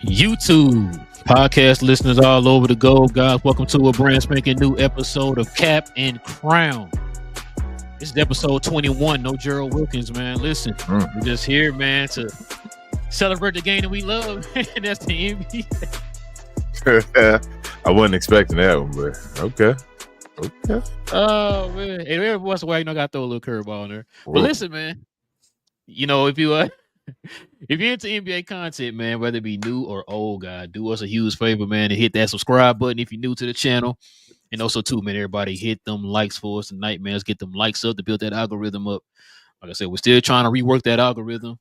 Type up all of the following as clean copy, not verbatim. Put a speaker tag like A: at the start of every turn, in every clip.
A: YouTube podcast listeners all over the globe, guys. Welcome to a brand spanking new episode of Cap and Crown. This is episode 21. No Gerald Wilkins, man. Listen, we're just here, man, to celebrate the game that we love, and that's the NBA.
B: I wasn't expecting that one, but okay.
A: Oh man, and every once in a while, I got to throw a little curveball in there. But listen, man, if you if you're into NBA content, man, whether it be new or old, guy, do us a huge favor, man, and hit that subscribe button if you're new to the channel. And also, too, man, everybody hit them likes for us tonight, man. Let's get them likes up to build that algorithm up. Like I said, we're still trying to rework that algorithm.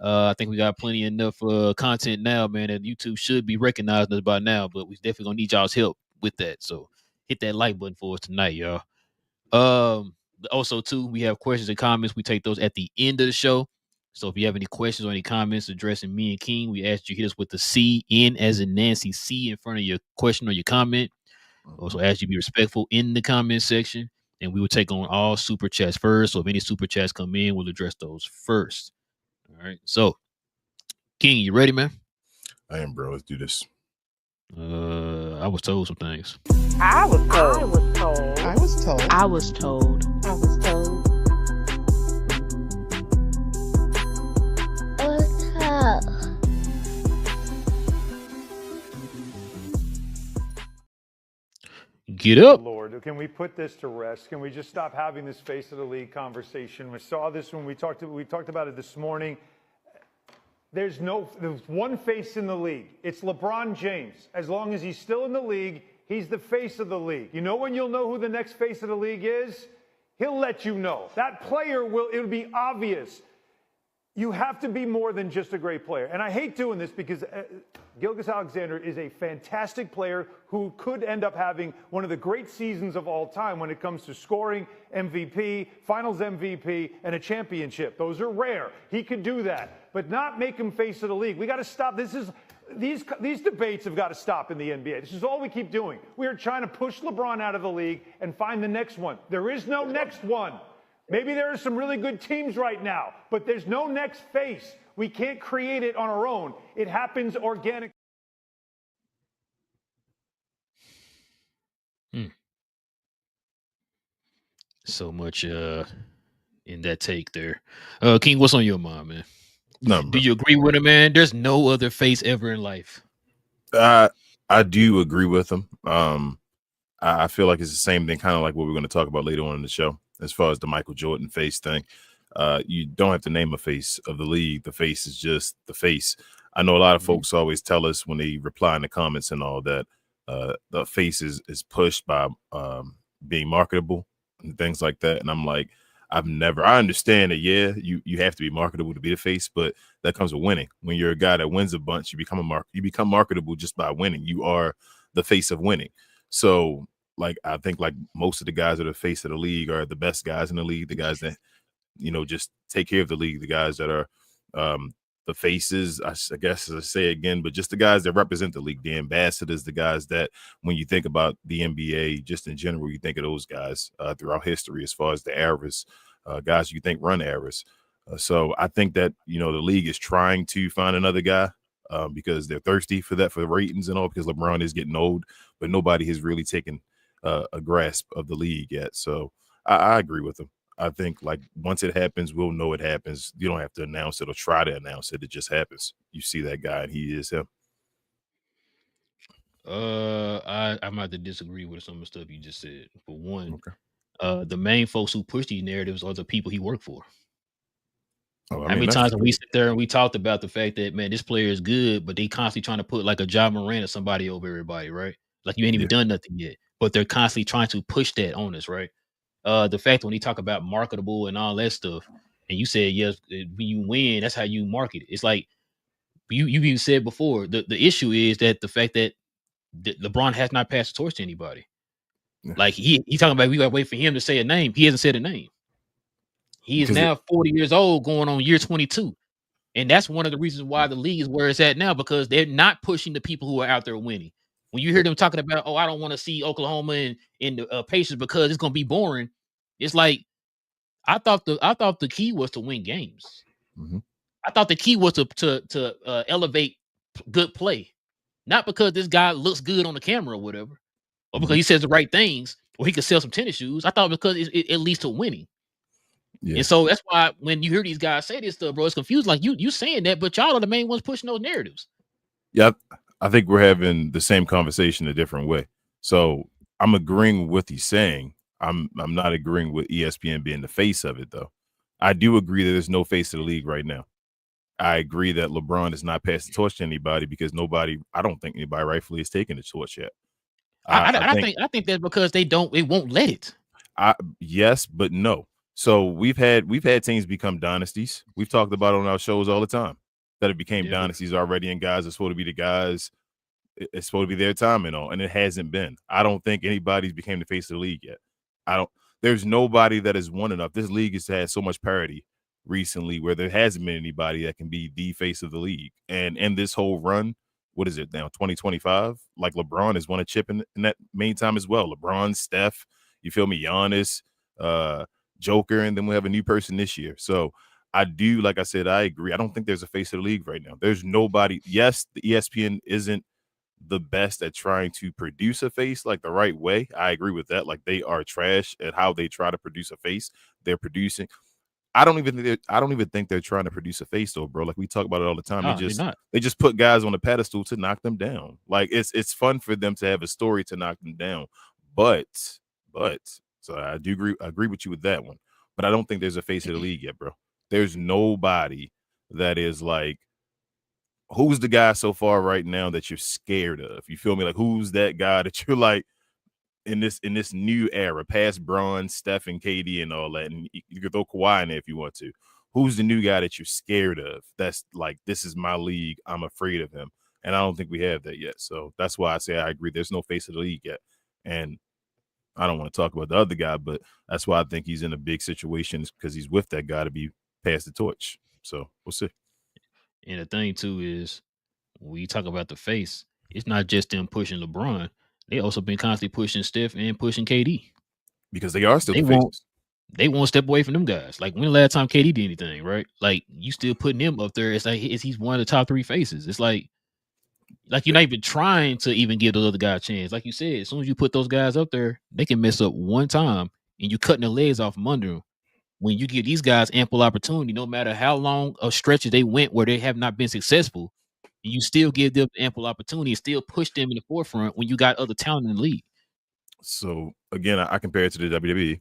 A: I think we got plenty enough content now, man, that YouTube should be recognizing us by now, but we definitely gonna need y'all's help with that. So hit that like button for us tonight, y'all. Also, too, we have questions and comments. We take those at the end of the show. So if you have any questions or any comments addressing me and King, we ask you hit us with the C, N as in Nancy, C in front of your question or your comment. Also ask you be respectful in the comment section, and we will take on all super chats first. So if any super chats come in, we'll address those first. All right. So, King, you ready, man?
B: I am, bro. Let's do this.
A: I was told some things.
C: I was told.
D: I was told.
C: I was told.
D: I was told.
C: I was told.
A: Get up.
E: Lord, can we put this to rest? Can we just stop having this face of the league conversation? We saw this when we talked about it this morning. There's one face in the league. It's LeBron James. As long as he's still in the league, he's the face of the league. You know when you'll know who the next face of the league is? He'll let you know. That player it'll be obvious. You have to be more than just a great player. And I hate doing this because Gilgeous-Alexander is a fantastic player who could end up having one of the great seasons of all time when it comes to scoring, MVP, finals MVP, and a championship. Those are rare. He could do that, but not make him face of the league. We got to stop. These debates have got to stop in the NBA. This is all we keep doing. We are trying to push LeBron out of the league and find the next one. There is no next one. Maybe there are some really good teams right now, but there's no next face. We can't create it on our own. It happens organically.
A: So much in that take there. King, what's on your mind, man?
B: No,
A: do you agree with him, man? There's no other face ever in life.
B: I do agree with him. I feel like it's the same thing, kind of like what we're going to talk about later on in the show. As far as the Michael Jordan face thing, you don't have to name a face of the league. The face is just the face. I know a lot of folks always tell us when they reply in the comments and all that the face is pushed by being marketable and things like that. And I'm like, I understand that, yeah, you have to be marketable to be the face, but that comes with winning. When you're a guy that wins a bunch, you become marketable just by winning. You are the face of winning. So like, I think like most of the guys that are the face of the league are the best guys in the league, the guys that, just take care of the league, the guys that are the faces, I guess, as I say again, but just the guys that represent the league, the ambassadors, the guys that when you think about the NBA, just in general, you think of those guys throughout history as far as the eras, guys you think run eras. So I think that, the league is trying to find another guy because they're thirsty for that, for the ratings and all, because LeBron is getting old, but nobody has really taken a grasp of the league yet. So I agree with him. I think like once it happens, we'll know it happens. You don't have to announce it or try to announce it. It just happens. You see that guy and he is him.
A: I'm about to disagree with some of the stuff you just said. For one, the main folks who push these narratives are the people he worked for. How many times have we sit there and we talked about the fact that, man, this player is good, but they constantly trying to put like a Ja Morant or somebody over everybody, right? Like you ain't even done nothing yet, but they're constantly trying to push that on us, right? The fact when he talk about marketable and all that stuff, and you said yes, when you win, that's how you market it. It's like you've even said before. The issue is that the fact that LeBron has not passed the torch to anybody. Like he talking about we got to wait for him to say a name. He hasn't said a name. He is now 40 years old, going on year 22. And that's one of the reasons why the league is where it's at now, because they're not pushing the people who are out there winning. When you hear them talking about, oh, I don't want to see Oklahoma and the Pacers because it's going to be boring. It's like, I thought the key was to win games.
B: Mm-hmm.
A: I thought the key was to elevate good play, not because this guy looks good on the camera or whatever, or because he says the right things, or he could sell some tennis shoes. I thought because it leads to winning. Yeah. And so that's why when you hear these guys say this stuff, bro, it's confused. Like you saying that, but y'all are the main ones pushing those narratives.
B: Yeah, I think we're having the same conversation a different way. So I'm agreeing with what he's saying. I'm not agreeing with ESPN being the face of it, though. I do agree that there's no face of the league right now. I agree that LeBron has not passed the torch to anybody because I don't think anybody rightfully has taken the torch yet.
A: I think that's because they won't let it.
B: Yes, but no. So we've had teams become dynasties. We've talked about it on our shows all the time that it became dynasties already, and guys are supposed to be the guys. It's supposed to be their time and all, and it hasn't been. I don't think anybody's became the face of the league yet. There's nobody that has won enough. This league has had so much parity recently where there hasn't been anybody that can be the face of the league. And in this whole run, what is it now, 2025? Like LeBron has won a chip in that meantime as well. LeBron, Steph, you feel me, Giannis, Joker, and then we have a new person this year. So I do, like I said, I agree. I don't think there's a face of the league right now. There's nobody. Yes, the ESPN isn't the best at trying to produce a face like the right way. I agree with that. Like they are trash at how they try to produce a face. They're producing. I don't even think they're trying to produce a face though, bro. Like we talk about it all the time. They just put guys on the pedestal to knock them down. Like it's fun for them to have a story to knock them down. But so I do agree with you with that one. But I don't think there's a face of the league yet, bro. There's nobody that is like, who's the guy so far right now that you're scared of? You feel me? Like who's that guy that you're like in this new era, past Bron, Steph, and KD and all that, and you could throw Kawhi in there if you want to. Who's the new guy that you're scared of? That's like, this is my league. I'm afraid of him. And I don't think we have that yet. So that's why I say I agree. There's no face of the league yet. And I don't want to talk about the other guy, but that's why I think he's in a big situation, because he's with that guy to be passed the torch. So we'll see.
A: And the thing too is, when you talk about the face, it's not just them pushing LeBron. They also been constantly pushing Steph and pushing KD.
B: Because they are still the faces.
A: They won't step away from them guys. Like when the last time KD did anything, right? Like you still putting him up there. It's like he's one of the top 3 faces. It's like you're not even trying to even give the other guy a chance. Like you said, as soon as you put those guys up there, they can mess up one time and you cutting their legs off from under them. When you give these guys ample opportunity, no matter how long of stretches they went where they have not been successful, and you still give them ample opportunity and still push them in the forefront when you got other talent in the league.
B: So again, I compare it to the WWE.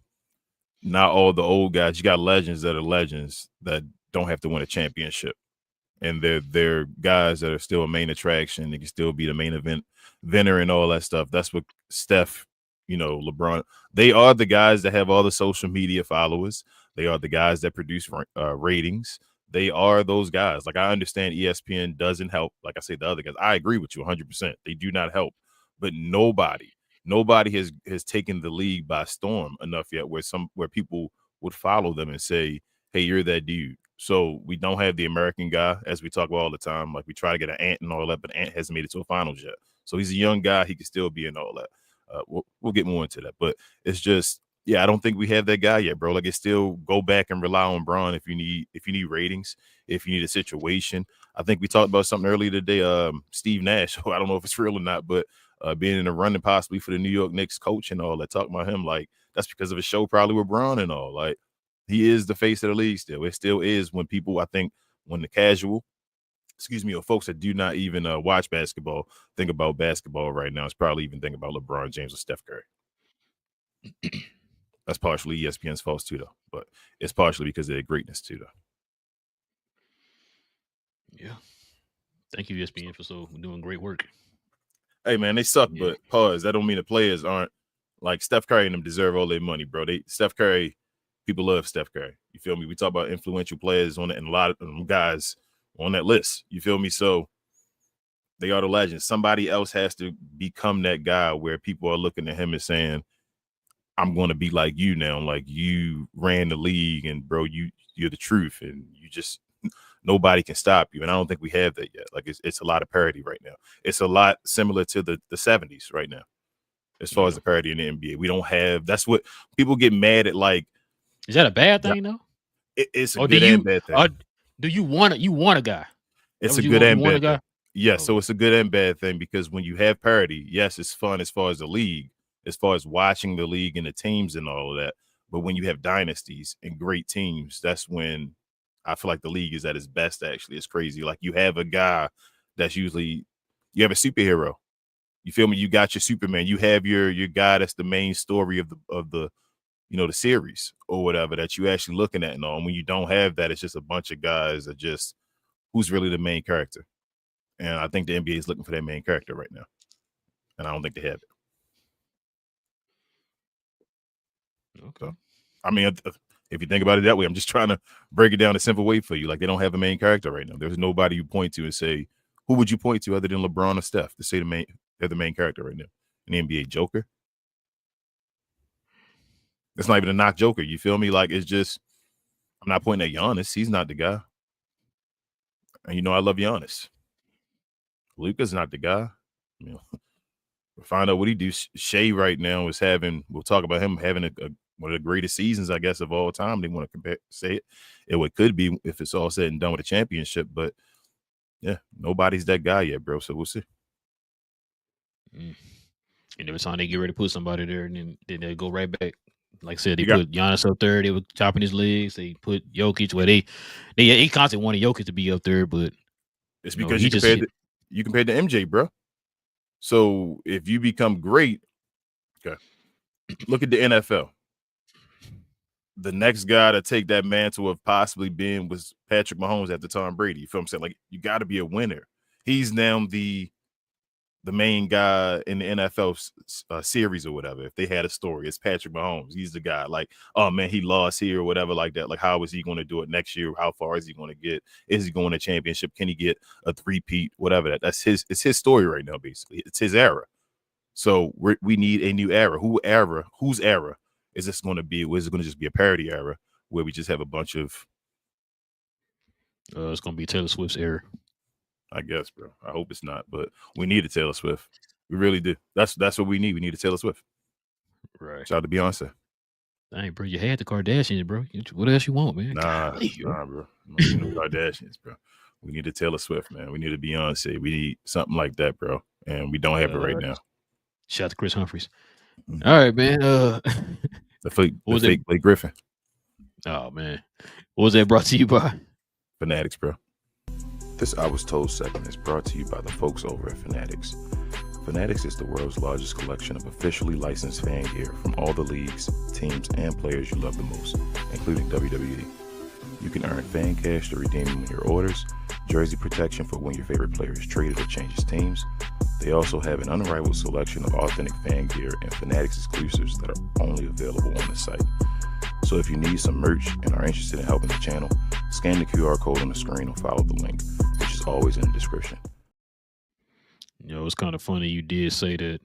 B: Not all the old guys. You got legends that are legends that don't have to win a championship, and they're guys that are still a main attraction. They can still be the main eventer and all that stuff. That's what Steph, LeBron. They are the guys that have all the social media followers. They are the guys that produce ratings. They are those guys. Like I understand ESPN doesn't help. Like I say, the other guys. I agree with you 100%. They do not help, but nobody has taken the league by storm enough yet where people would follow them and say, hey, you're that dude. So we don't have the American guy, as we talk about all the time. Like we try to get an Ant and all that, but Ant hasn't made it to a finals yet. So he's a young guy. He can still be in all that. We'll get more into that, but it's just, I don't think we have that guy yet, bro. Like it's still go back and rely on Bron if you need ratings, if you need a situation. I think we talked about something earlier today. Steve Nash. I don't know if it's real or not, but being in the running possibly for the New York Knicks coach and all that, talking about him, like that's because of a show probably with Bron and all. Like he is the face of the league still. It still is when people, I think, when the casual, or folks that do not even watch basketball think about basketball right now, it's probably even thinking about LeBron James or Steph Curry. That's partially ESPN's fault too, though, but it's partially because of their greatness too, though.
A: Yeah. Thank you, ESPN, for doing great work.
B: Hey man, they suck,
A: Yeah.
B: but pause. That don't mean the players aren't like Steph Curry and them deserve all their money, bro. Steph Curry, people love Steph Curry. You feel me? We talk about influential players on it, and a lot of them guys on that list. You feel me? So they are the legends. Somebody else has to become that guy where people are looking at him and saying, I'm going to be like you now. Like you ran the league and bro, you're the truth and you just nobody can stop you. And I don't think we have that yet. Like it's a lot of parity right now. It's a lot similar to the 70s right now. As far as the parity in the NBA. We don't have that's what people get mad at. Like,
A: is that a bad thing though?
B: It's a good and bad thing.
A: Do you want a guy?
B: It's a good and bad thing. Yeah,
A: Oh.
B: so it's a good and bad thing because when you have parity, yes, it's fun as far as the league, as far as watching the league and the teams and all of that. But when you have dynasties and great teams, that's when I feel like the league is at its best. Actually, it's crazy. Like you have a guy that's usually you have a superhero. You feel me? You got your Superman. You have your guy that's the main story of the the series or whatever that you actually looking at and all. And when you don't have that, it's just a bunch of guys that just who's really the main character. And I think the NBA is looking for that main character right now. And I don't think they have it.
A: Okay.
B: So, I mean, if you think about it that way, I'm just trying to break it down a simple way for you. Like they don't have a main character right now. There's nobody you point to and say, who would you point to other than LeBron or Steph to say they're the main character right now? An NBA Joker? It's not even a knock Joker. You feel me? Like it's just, I'm not pointing at Giannis. He's not the guy. And I love Giannis. Luka's not the guy. We'll find out what he do. Shai right now is we'll talk about him having one of the greatest seasons, I guess, of all time. They want to say it could be if it's all said and done with a championship. But yeah, nobody's that guy yet, bro. So we'll see.
A: And every time they get ready to put somebody there, and then they go right back. Like I said, they put Giannis up there. They were chopping his legs. They put Jokic where they constantly wanted Jokic to be up there, but
B: it's because you compared to MJ, bro. So if you become great, okay, look at the NFL. The next guy to take that mantle of possibly being was Patrick Mahomes after Tom Brady. You feel what I'm saying? Like you got to be a winner. He's now the main guy in the NFL series or whatever. If they had a story, it's Patrick Mahomes. He's the guy. Like, oh man, he lost here or whatever like that. Like, how is he going to do it next year? How far is he going to get? Is he going to championship? Can he get a three-peat? Whatever that. It's his story right now. Basically, it's his era. So we need a new era. Whose era is this going to be? Is it going to just be a parody era where we just have a bunch of?
A: It's going to be Taylor Swift's era.
B: I guess, bro. I hope it's not, but we need a Taylor Swift. We really do. That's what we need. We need a Taylor Swift.
A: Right.
B: Shout out to Beyonce.
A: Dang, bro, you had the Kardashians, bro. What else you want, man?
B: Nah, bro. No Kardashians, bro. We need a Taylor Swift, man. We need a Beyonce. We need something like that, bro. And we don't have it right now.
A: Shout out to Chris Humphries. Mm-hmm. All right, man.
B: The fake Blake Griffin.
A: Oh man, what was that brought to you by?
B: Fanatics, bro.
D: This I Was Told segment is brought to you by the folks over at Fanatics. Fanatics is the world's largest collection of officially licensed fan gear from all the leagues, teams, and players you love the most, including WWE. You can earn fan cash to redeem them in your orders, jersey protection for when your favorite player is traded or changes teams. They also have an unrivaled selection of authentic fan gear and Fanatics exclusives that are only available on the site. So if you need some merch and are interested in helping the channel, scan the QR code on the screen or follow the link, which is always in the description.
A: It's kind of funny you did say that.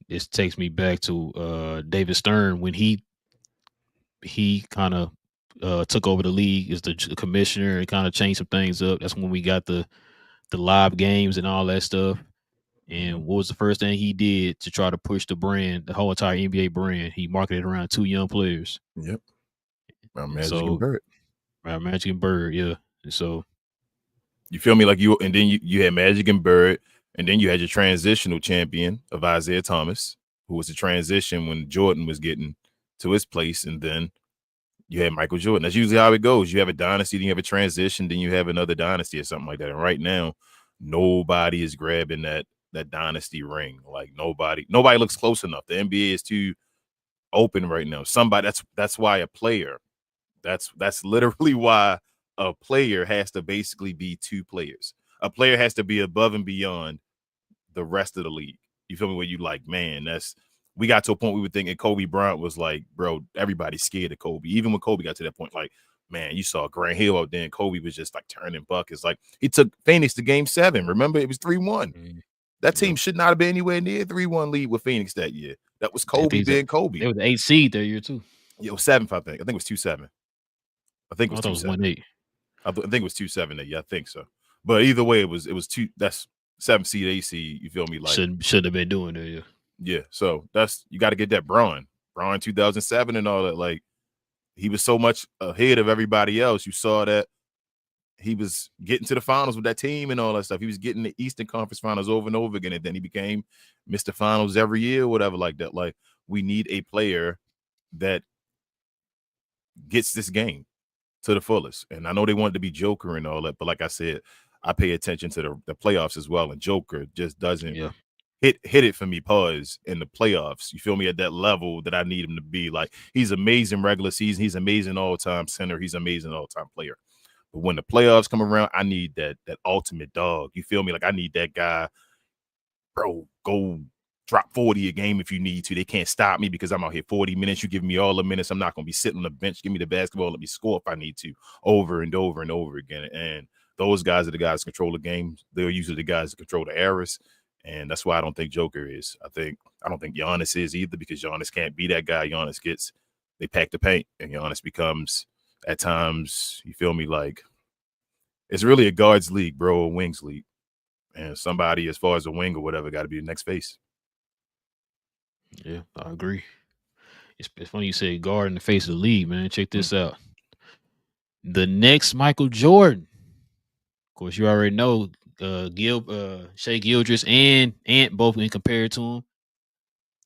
A: This takes me back to David Stern when he kind of took over the league as the commissioner and kind of changed some things up. That's when we got the live games and all that stuff. And what was the first thing he did to try to push the brand, the whole entire NBA brand? He marketed around 2 young players.
B: Yep. Magic and Bird.
A: Magic and Bird, yeah. And so
B: you feel me? Like and then you had Magic and Bird, and then you had your transitional champion of Isaiah Thomas, who was the transition when Jordan was getting to his place, and then you had Michael Jordan. That's usually how it goes. You have a dynasty, then you have a transition, then you have another dynasty or something like that. And right now, nobody is grabbing that dynasty ring. Like nobody looks close enough. The NBA is too open right now. That's why a player. That's literally why a player has to basically be two players. A player has to be above and beyond the rest of the league. You feel me? Where you like, man, we got to a point we were thinking Kobe Bryant was like, bro, everybody's scared of Kobe. Even when Kobe got to that point, like, man, you saw Grant Hill out there, and Kobe was just like turning buckets. Like, he took Phoenix to game 7. Remember, it was 3-1. That team should not have been anywhere near 3-1 lead with Phoenix that year. That was Kobe being Kobe.
A: They were the 8th seed that year too.
B: Yeah, it was 7th, I think. I think it was 2-7. I think it was 2-7.
A: 1-8.
B: I think it was 2-7. Yeah, I think so. But either way, it was 2. That's 7th seed, 8th seed. You feel me? Like,
A: should have been doing it.
B: Yeah. So you got to get that Braun 2007 and all that. Like, he was so much ahead of everybody else. You saw that he was getting to the finals with that team and all that stuff. He was getting the Eastern Conference Finals over and over again, and then he became Mr. Finals every year, whatever like that. Like, we need a player that gets this game to the fullest. And I know they wanted to be Joker and all that, but like I said, I pay attention to the playoffs as well, and Joker just doesn't hit it for me, pause, in the playoffs. You feel me? At that level that I need him to be. Like, he's amazing regular season. He's amazing all-time center. He's amazing all-time player. But when the playoffs come around, I need that ultimate dog. You feel me? Like, I need that guy, bro, go drop 40 a game if you need to. They can't stop me because I'm out here 40 minutes. You give me all the minutes. I'm not going to be sitting on the bench. Give me the basketball. Let me score if I need to, over and over and over again. And those guys are the guys that control the game. They're usually the guys that control the errors. And that's why I don't think Joker is. I don't think Giannis is either, because Giannis can't be that guy. They pack the paint, and Giannis becomes, at times, you feel me, like, it's really a guards league, bro, a wings league. And somebody, as far as a wing or whatever, got to be the next face.
A: Yeah, I agree. It's funny you say guard in the face of the league, man. Check this out. The next Michael Jordan. Of course, you already know Shai Gilgeous and Ant both been compared to him.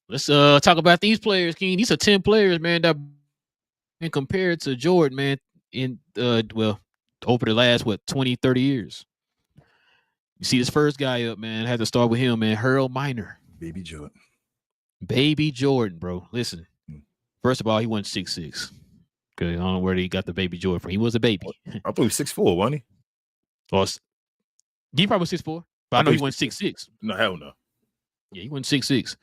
A: Let's talk about these players, King. These are 10 players, man, that been compared to Jordan, man, in over the last 20, 30 years. You see this first guy up, man. I had to start with him, man. Harold Miner.
B: Baby Jordan.
A: Baby Jordan, bro. Listen. First of all, he wasn't 6'6". Okay, I don't know where he got the Baby Jordan from. He was a baby.
B: I thought he was 6'4", wasn't he?
A: Well, he probably was 6'4", but I know he wasn't 6'6".
B: No, hell no.
A: Yeah, he wasn't 6'6".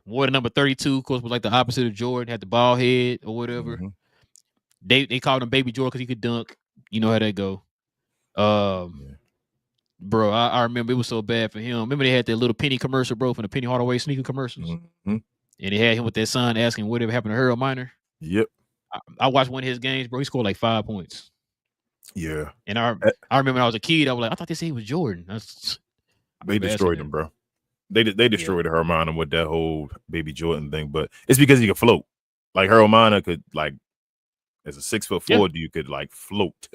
A: Wore the number 32, of course, was like the opposite of Jordan, had the bald head or whatever.
B: Mm-hmm.
A: They called him Baby Jordan because he could dunk. You know how that go. Bro, I remember it was so bad for him. Remember they had that little Penny commercial, bro, from the Penny Hardaway sneaker commercials?
B: Mm-hmm.
A: And they had him with that son asking whatever happened to Harold Miner.
B: Yep.
A: I watched one of his games, bro. He scored like 5 points.
B: Yeah.
A: And I remember when I was a kid, I was like, I thought they said he was Jordan.
B: They destroyed him, bro. They destroyed Harold Miner with that whole Baby Jordan thing, but it's because he could float. Like, Harold Miner could, like, as a 6'4" dude, could like float,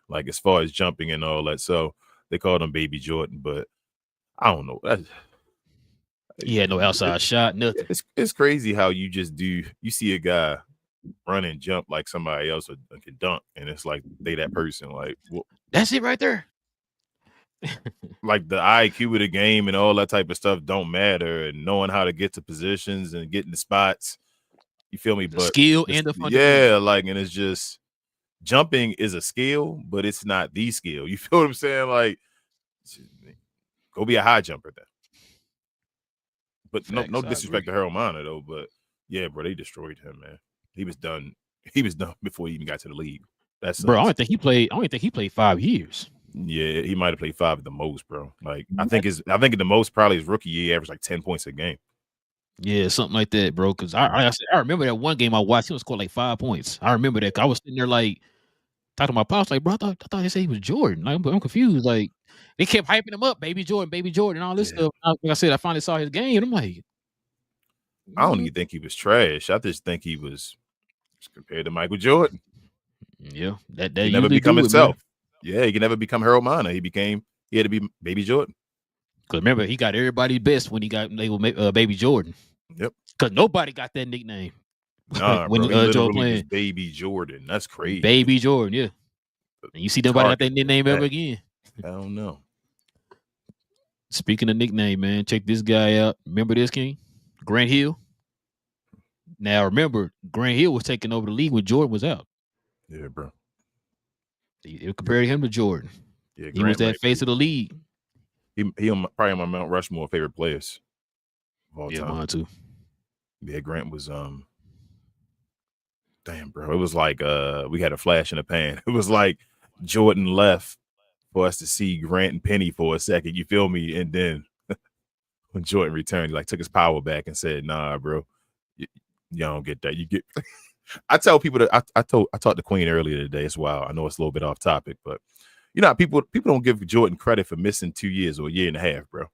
B: like, as far as jumping and all that. So they called him Baby Jordan, but I don't know.
A: He had no outside shot, nothing.
B: It's crazy how you see a guy run and jump like somebody else can dunk, and it's like they that person. Like, well,
A: that's it right there.
B: Like, the IQ of the game and all that type of stuff don't matter, and knowing how to get to positions and getting the spots. You feel me?
A: The skill and the fundamental.
B: Yeah, like, and it's just jumping is a skill, but it's not the skill. You feel what I'm saying? Like, go be a high jumper then. But facts, no disrespect to Harold Miner though. But yeah, bro, they destroyed him, man. He was done. He was done before he even got to the league. That's
A: bro. I don't think he played 5 years.
B: Yeah, he might have played 5 at the most, bro. Like, I think at the most, probably his rookie year, he averaged like 10 points a game.
A: Yeah, something like that, bro. Because I remember that one game I watched, he was scored like 5 points. I remember that. I was sitting there like talking to my pops, like, bro, I thought they said he was Jordan. Like, I'm confused. Like, they kept hyping him up, Baby Jordan, and all this stuff. Like I said, I finally saw his game, and I'm like,
B: I don't even think he was trash. I just think he was compared to Michael Jordan.
A: Yeah, that
B: he never become himself. Yeah, he can never become Harold Miner. He had to be Baby Jordan.
A: Because remember, he got everybody's best when he got labeled Baby Jordan.
B: Yep.
A: Because nobody got that nickname.
B: Nah, when bro, he literally was Baby Jordan. That's crazy.
A: Baby Jordan, yeah. And you see nobody got that nickname ever again.
B: I don't know.
A: Speaking of nickname, man, check this guy out. Remember this, King? Grant Hill. Now, remember, Grant Hill was taking over the league when Jordan was out.
B: Yeah, bro.
A: They compared him to Jordan.
B: Yeah,
A: He was that face of the league.
B: He probably on my Mount Rushmore favorite players of all time.
A: Mine too.
B: Yeah, Grant was damn, bro. It was like we had a flash in the pan. It was like Jordan left for us to see Grant and Penny for a second. You feel me? And then when Jordan returned, he like took his power back and said, "Nah, bro, you don't get that. You get." I tell people that I talked to Queen earlier today as well. I know it's a little bit off topic, but you know, people don't give Jordan credit for missing 2 years or a year and a half, bro.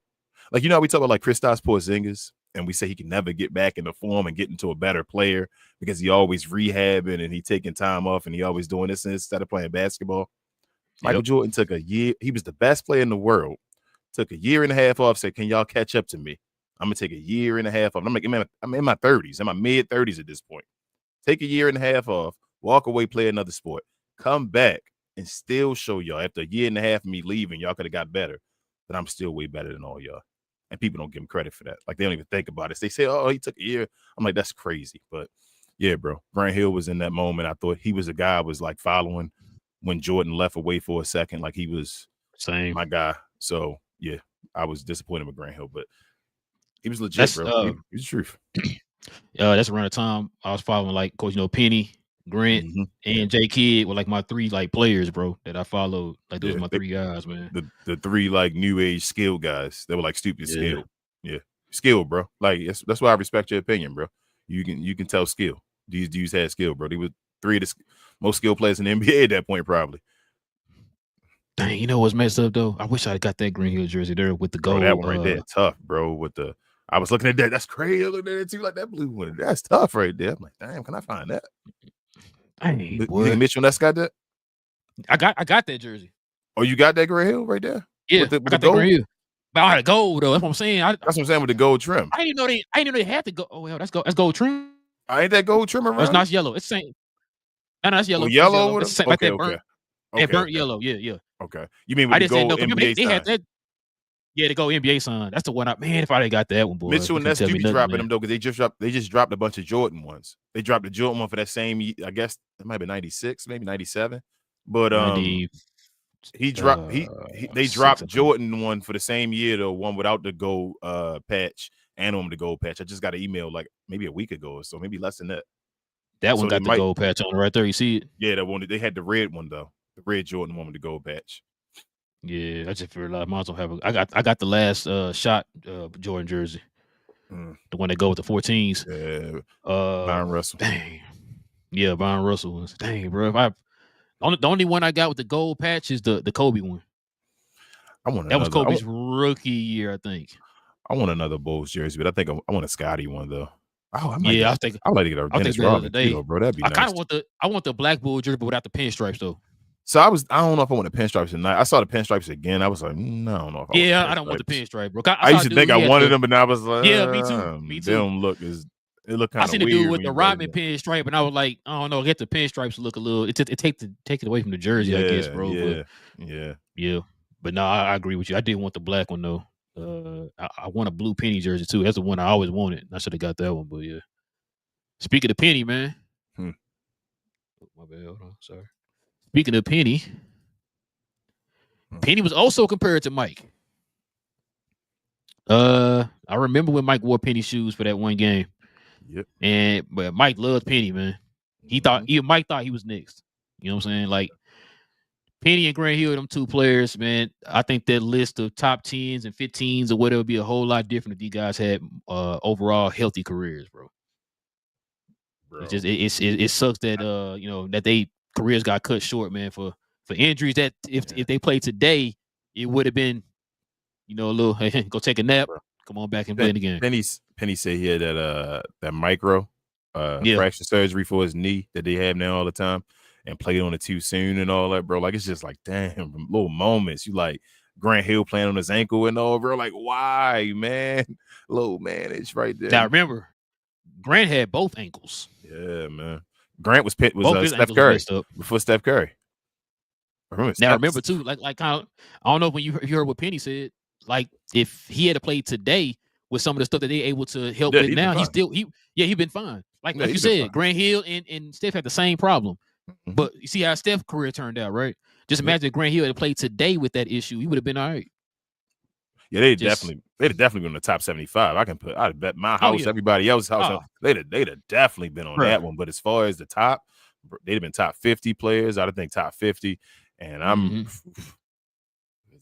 B: Like, you know, we talk about like Kristaps Porzingis, and we say he can never get back into form and get into a better player because he always rehabbing and he taking time off and he always doing this instead of playing basketball. Michael Jordan took a year. He was the best player in the world. Took a year and a half off. Said, "Can y'all catch up to me? I'm gonna take a year and a half off." I'm like, man, I'm in my 30s. I'm in my mid 30s at this point. Take a year and a half off. Walk away, play another sport. Come back and still show y'all after a year and a half of me leaving, y'all could have got better. But I'm still way better than all y'all. And people don't give him credit for that. Like, they don't even think about it. They say, "Oh, he took a year." I'm like, that's crazy. But yeah, bro. Grant Hill was in that moment. I thought he was a guy I was like following when Jordan left away for a second. Like, he was my guy. So yeah, I was disappointed with Grant Hill, but he was legit, bro. He was the truth.
A: That's around the time I was following, like, Coach, Penny, Grant, and J Kidd were like my 3 like players, bro, that I followed. Like, those were my 3 guys, man.
B: The 3 like new age skill guys. They were like stupid skill. Yeah, skill, bro. Like, that's why I respect your opinion, bro. You can tell skill. These dudes had skill, bro. They were 3 of the most skilled players in the NBA at that point, probably.
A: Dang, you know what's messed up though? I wish I got that Green Hill jersey there with the gold.
B: Bro, that one right there, tough, bro. With the I was looking at that. That's crazy. I looked at it too, like that blue one. That's tough right there. I'm like, damn, can I find that?
A: Dang,
B: you think Mitchell Ness got that?
A: I got that jersey.
B: Oh, you got that Green Hill right there?
A: Yeah, with the I got that Green Hill. But I had a gold though. That's what I'm saying. That's
B: what I'm saying with the gold trim.
A: I didn't know they had to go. Oh well, that's gold trim.
B: Ain't that gold trim around?
A: It's not yellow. It's same. No, that's yellow.
B: Oh, yellow.
A: It's like that burnt. Okay. Burnt yellow. Yeah.
B: Okay. You mean with the gold NBA
A: they had that? Yeah, the gold NBA sign. That's the one. If I got that one, boy.
B: Mitchell and Ness do be dropping them though, because they just dropped a bunch of Jordan ones. They dropped the Jordan one for that same. I guess it might be 96, maybe 97. But they dropped Jordan one for the same year though, one without the gold patch and the gold patch. I just got an email like maybe a week ago or so, maybe less than that.
A: That one got the gold patch on it right there. You see it?
B: Yeah, that one. They had the red one though, the red Jordan one with the gold patch.
A: Yeah, I just feel like might as well have I got the last shot Jordan jersey, the one that go with the 14s.
B: Yeah, Byron Russell.
A: Dang, yeah, Byron Russell was. Dang, bro. The only one I got with the gold patch is the Kobe one. That was Kobe's rookie year, I think.
B: I want another Bulls jersey, but I think I want a Scotty one though.
A: Oh, I like
B: to get a Dennis Rodman too, bro. That'd be nice.
A: I want the black Bull jersey, but without the pinstripes though.
B: So I don't know if I want the pinstripes tonight. I saw the pinstripes again. I was like, no, I don't know.
A: I don't want the pinstripe, bro.
B: I used to think I wanted them, but now I was like,
A: yeah, me too.
B: They don't look as. It look kind of weird.
A: I seen the dude with the Rodman pinstripe, and I was like, I don't know. Get the pinstripes look a little. It take it away from the jersey, I guess, bro. Yeah. But no, I agree with you. I did want the black one though. I want a blue Penny jersey too. That's the one I always wanted. I should have got that one, but yeah. Speaking of Penny, man. My bad. Hold on. Sorry. Speaking of Penny, Penny was also compared to Mike. I remember when Mike wore Penny shoes for that one game.
B: Yep.
A: But Mike loved Penny, man. Mike thought he was next. You know what I'm saying? Like Penny and Grant Hill, them 2 players, man. I think that list of top 10s and 15s or whatever would be a whole lot different if these guys had overall healthy careers, bro. It sucks that that they careers got cut short, man, for injuries that if they played today, it would have been, a little go take a nap, come on back and play the game.
B: Penny said he had that micro fracture surgery for his knee that they have now all the time, and played on it too soon and all that, bro. Like, it's just like, damn, little moments. You like Grant Hill playing on his ankle and all, bro. Like, why, man? Little man, it's right there.
A: Now remember, Grant had both ankles.
B: Yeah, man. Grant was Steph Curry before Steph Curry.
A: Remember too, like kind of, I don't know when you heard what Penny said. Like, if he had to play today with some of the stuff that they're able to help with now, he's been fine. Like you said, Grant Hill and Steph had the same problem. But you see how Steph's career turned out, right? Just imagine if Grant Hill had played today with that issue, he would have been all right.
B: Yeah, they'd definitely been in the top 75. I'd bet my house, everybody else's house, they'd have definitely been on that one. But as far as the top, they'd have been top 50 players. I'd think top 50. And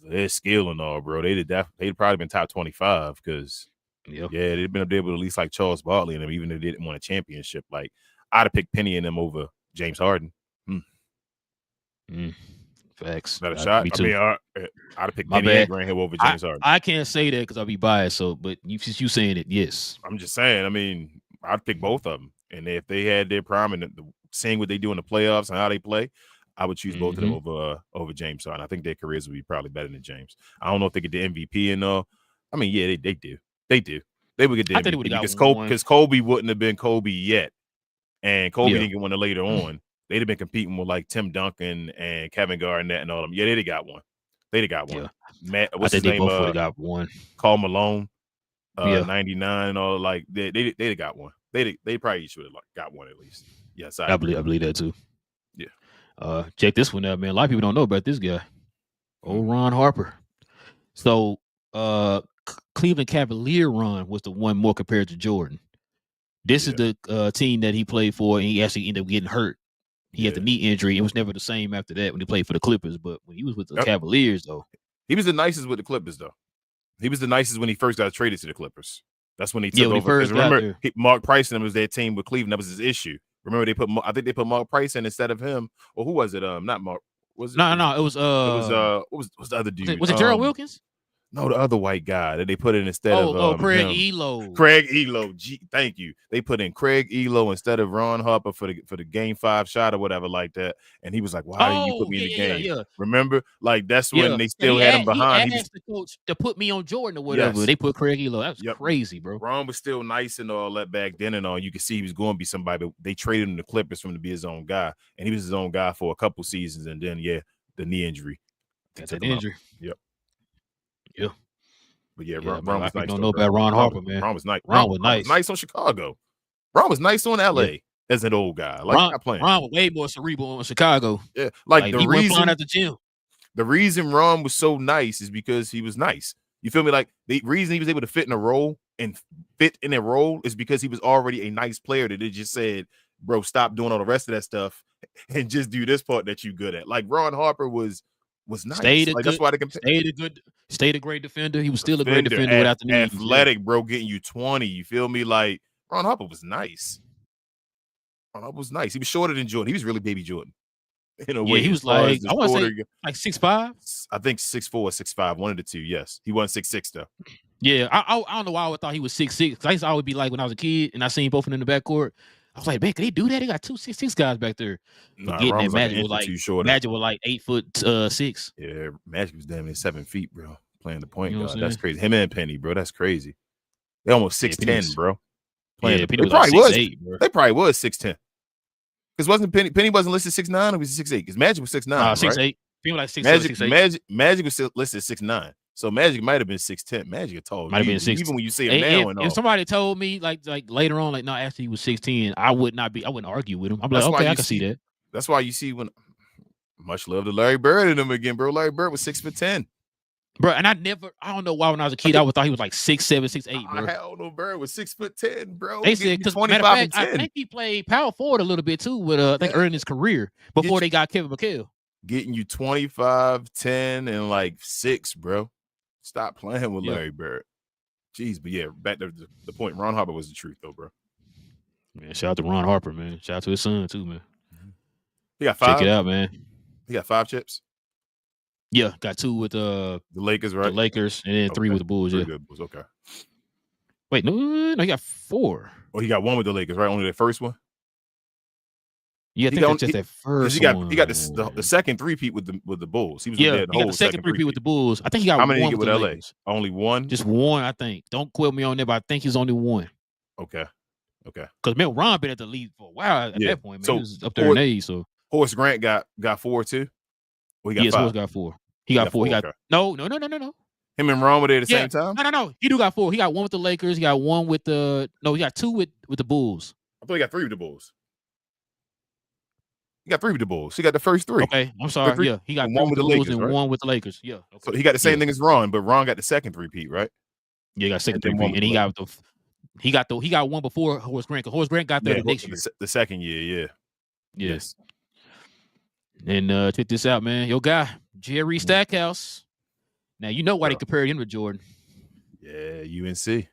B: their skill and all, bro. They'd probably been top 25 because they'd been able to at least like Charles Barkley and them, even if they didn't win a championship. Like I'd have picked Penny and them over James Harden.
A: Facts.
B: Not a shot.
A: Me too.
B: I'd have picked Penny and Grant Hill over James Harden.
A: I can't say that because I'll be biased. So, but you saying it, yes.
B: I'm just saying. I mean, I'd pick both of them, and if they had their prime and seeing what they do in the playoffs and how they play, I would choose both of them over James Harden. I think their careers would be probably better than James. I don't know if they get the MVP and all. I mean, yeah, they do. They would get the MVP because Kobe wouldn't have been Kobe yet, and Kobe didn't get one later on. They'd have been competing with like Tim Duncan and Kevin Garnett and all them. Yeah, they'd have got one.
A: Yeah.
B: Matt, what's his name?
A: Both would have got one.
B: Karl Malone, 99 and all. Like they'd have got one. They probably should have got one at least. Yes,
A: I believe that too.
B: Yeah.
A: Check this one out, man. A lot of people don't know about this guy. Old Ron Harper. So Cleveland Cavalier Ron was the one more compared to Jordan. This is the team that he played for, and he actually ended up getting hurt. He had the knee injury. It was never the same after that when he played for the Clippers. But when he was with the Cavaliers, though,
B: he was the nicest with the Clippers. Though he was the nicest when he first got traded to the Clippers. That's when he took over. Remember, Mark Price and was their team with Cleveland. That was his issue. Remember, I think they put Mark Price in instead of him. Or who was it? Not Mark. Was it? No.
A: It was
B: what was the other dude?
A: Was it Gerald Wilkins?
B: No, the other white guy that they put in instead of
A: Craig Elo.
B: Craig Elo. Thank you. They put in Craig Elo instead of Ron Harper for the game 5 shot or whatever like that. And he was like, "Why didn't you put me in the game?" Yeah. Remember? Like that's when they still had him behind.
A: He asked the coach to put me on Jordan or whatever. They put Craig Elo. That was crazy, bro.
B: Ron was still nice and all that back then and all. You could see he was going to be somebody, but they traded him to the Clippers for him to be his own guy, and he was his own guy for a couple seasons, and then the knee injury.
A: That's an injury.
B: Yep. But
A: Ron was nice. Don't know about Ron Harper, man.
B: Ron was nice.
A: Ron was nice
B: on Chicago. Ron was nice on LA as an old guy. Like
A: Ron,
B: not playing.
A: Ron was way more cerebral in Chicago.
B: Yeah, like the reason
A: at the gym.
B: The reason Ron was so nice is because he was nice. You feel me? Like the reason he was able to fit in a role is because he was already a nice player that they just said, "Bro, stop doing all the rest of that stuff and just do this part that you're good at." Like Ron Harper was nice. That's why they
A: stayed a great defender. He was still a great defender without the knee.
B: Athletic, bro, getting you 20. You feel me? Like Ron Harper was nice. Ron Harper was nice. He was shorter than Jordan. He was really baby Jordan. In a way,
A: he was like, I want to say like 6'5".
B: I think 6'4", 6'5", one of the two. Yes, he wasn't 6'6" though.
A: Yeah, I don't know why I always thought he was 6'6". I used to always be like when I was a kid and I seen both of them in the backcourt. I was like, man, can they do that? They got 2 6'6" guys back there.
B: Ron was Magic
A: was like 8'6".
B: Yeah, Magic was damn near 7 feet, bro. Playing the point guard. That's crazy. Him and Penny, bro. That's crazy. They almost 6'10", bro.
A: Penny was like 6'8", bro.
B: They probably was 6'10". Because wasn't Penny wasn't listed 6'9", or was he 6'8"? Because Magic was 6'9", 6'8".
A: Right? Penny was like 6'8".
B: Magic was still listed 6'9". So Magic might have been 6'10". Magic a tall.
A: Might have been 6'10".
B: Even when you see him now and all.
A: If somebody told me like later on, like no, actually he was 6'10", I wouldn't argue with him. I'm like, okay, I can see that.
B: That's why you see when much love to Larry Bird in him again, bro. Larry Bird was 6'10".
A: Bro, and I don't know why when I was a kid, I would thought he was like 6'7", 6'8", bro.
B: Hell no, Bird was 6'10", bro.
A: They said, because 25 and 10. I think he played power forward a little bit too with I think early in his career before they got Kevin McHale.
B: Getting you 25, 10, and like 6, bro. Stop playing with Larry Bird. Jeez, but yeah, back to the point. Ron Harper was the truth, though, bro.
A: Man, shout out to Ron Harper, man. Shout out to his son too, man.
B: He got 5.
A: Check it out, man.
B: He got 5 chips.
A: Yeah, got 2 with the
B: Lakers, right?
A: The Lakers, and then 3 with the Bulls.
B: 3 good Bulls. Okay.
A: Wait, no, he got 4.
B: Oh, he got 1 with the Lakers, right? Only the first one.
A: Yeah, I think that's just that first one.
B: He got the second 3-peat with the Bulls. He was there the whole
A: got the second 3-peat with the Bulls. I think he got
B: how many
A: one
B: did he get with LA? Lakers. Only 1?
A: Just 1, I think. Don't quote me on that, but I think he's only 1.
B: Okay.
A: Because man, Ron been at the lead for a while at that point, man. So he was up there in age. So
B: Horace Grant got 4 too. Well, he got 5.
A: Horace got 4. He got 4. He got no.
B: Him and Ron were there at the same time?
A: No. He do got 4. He got 1 with the Lakers. He got 1 with he got 2 with the Bulls.
B: I thought he got 3 with the Bulls. He got 3 with the Bulls. He got the first 3.
A: Okay, I'm sorry.
B: 3,
A: Yeah, he got 3
B: one
A: with the
B: the
A: Bulls
B: Lakers,
A: and
B: right?
A: 1 with the Lakers. Yeah. Okay.
B: So he got the same
A: Yeah.
B: thing as Ron, but Ron got the second 3-peat, right?
A: Yeah, he got second
B: And then
A: 3-peat, and he got 1 before Horace Grant. Because Horace Grant got there the next year.
B: The second year, yeah.
A: Yes. And check this out, man. Your guy, Jerry Stackhouse. Now you know why they compared him to Jordan.
B: Yeah, UNC.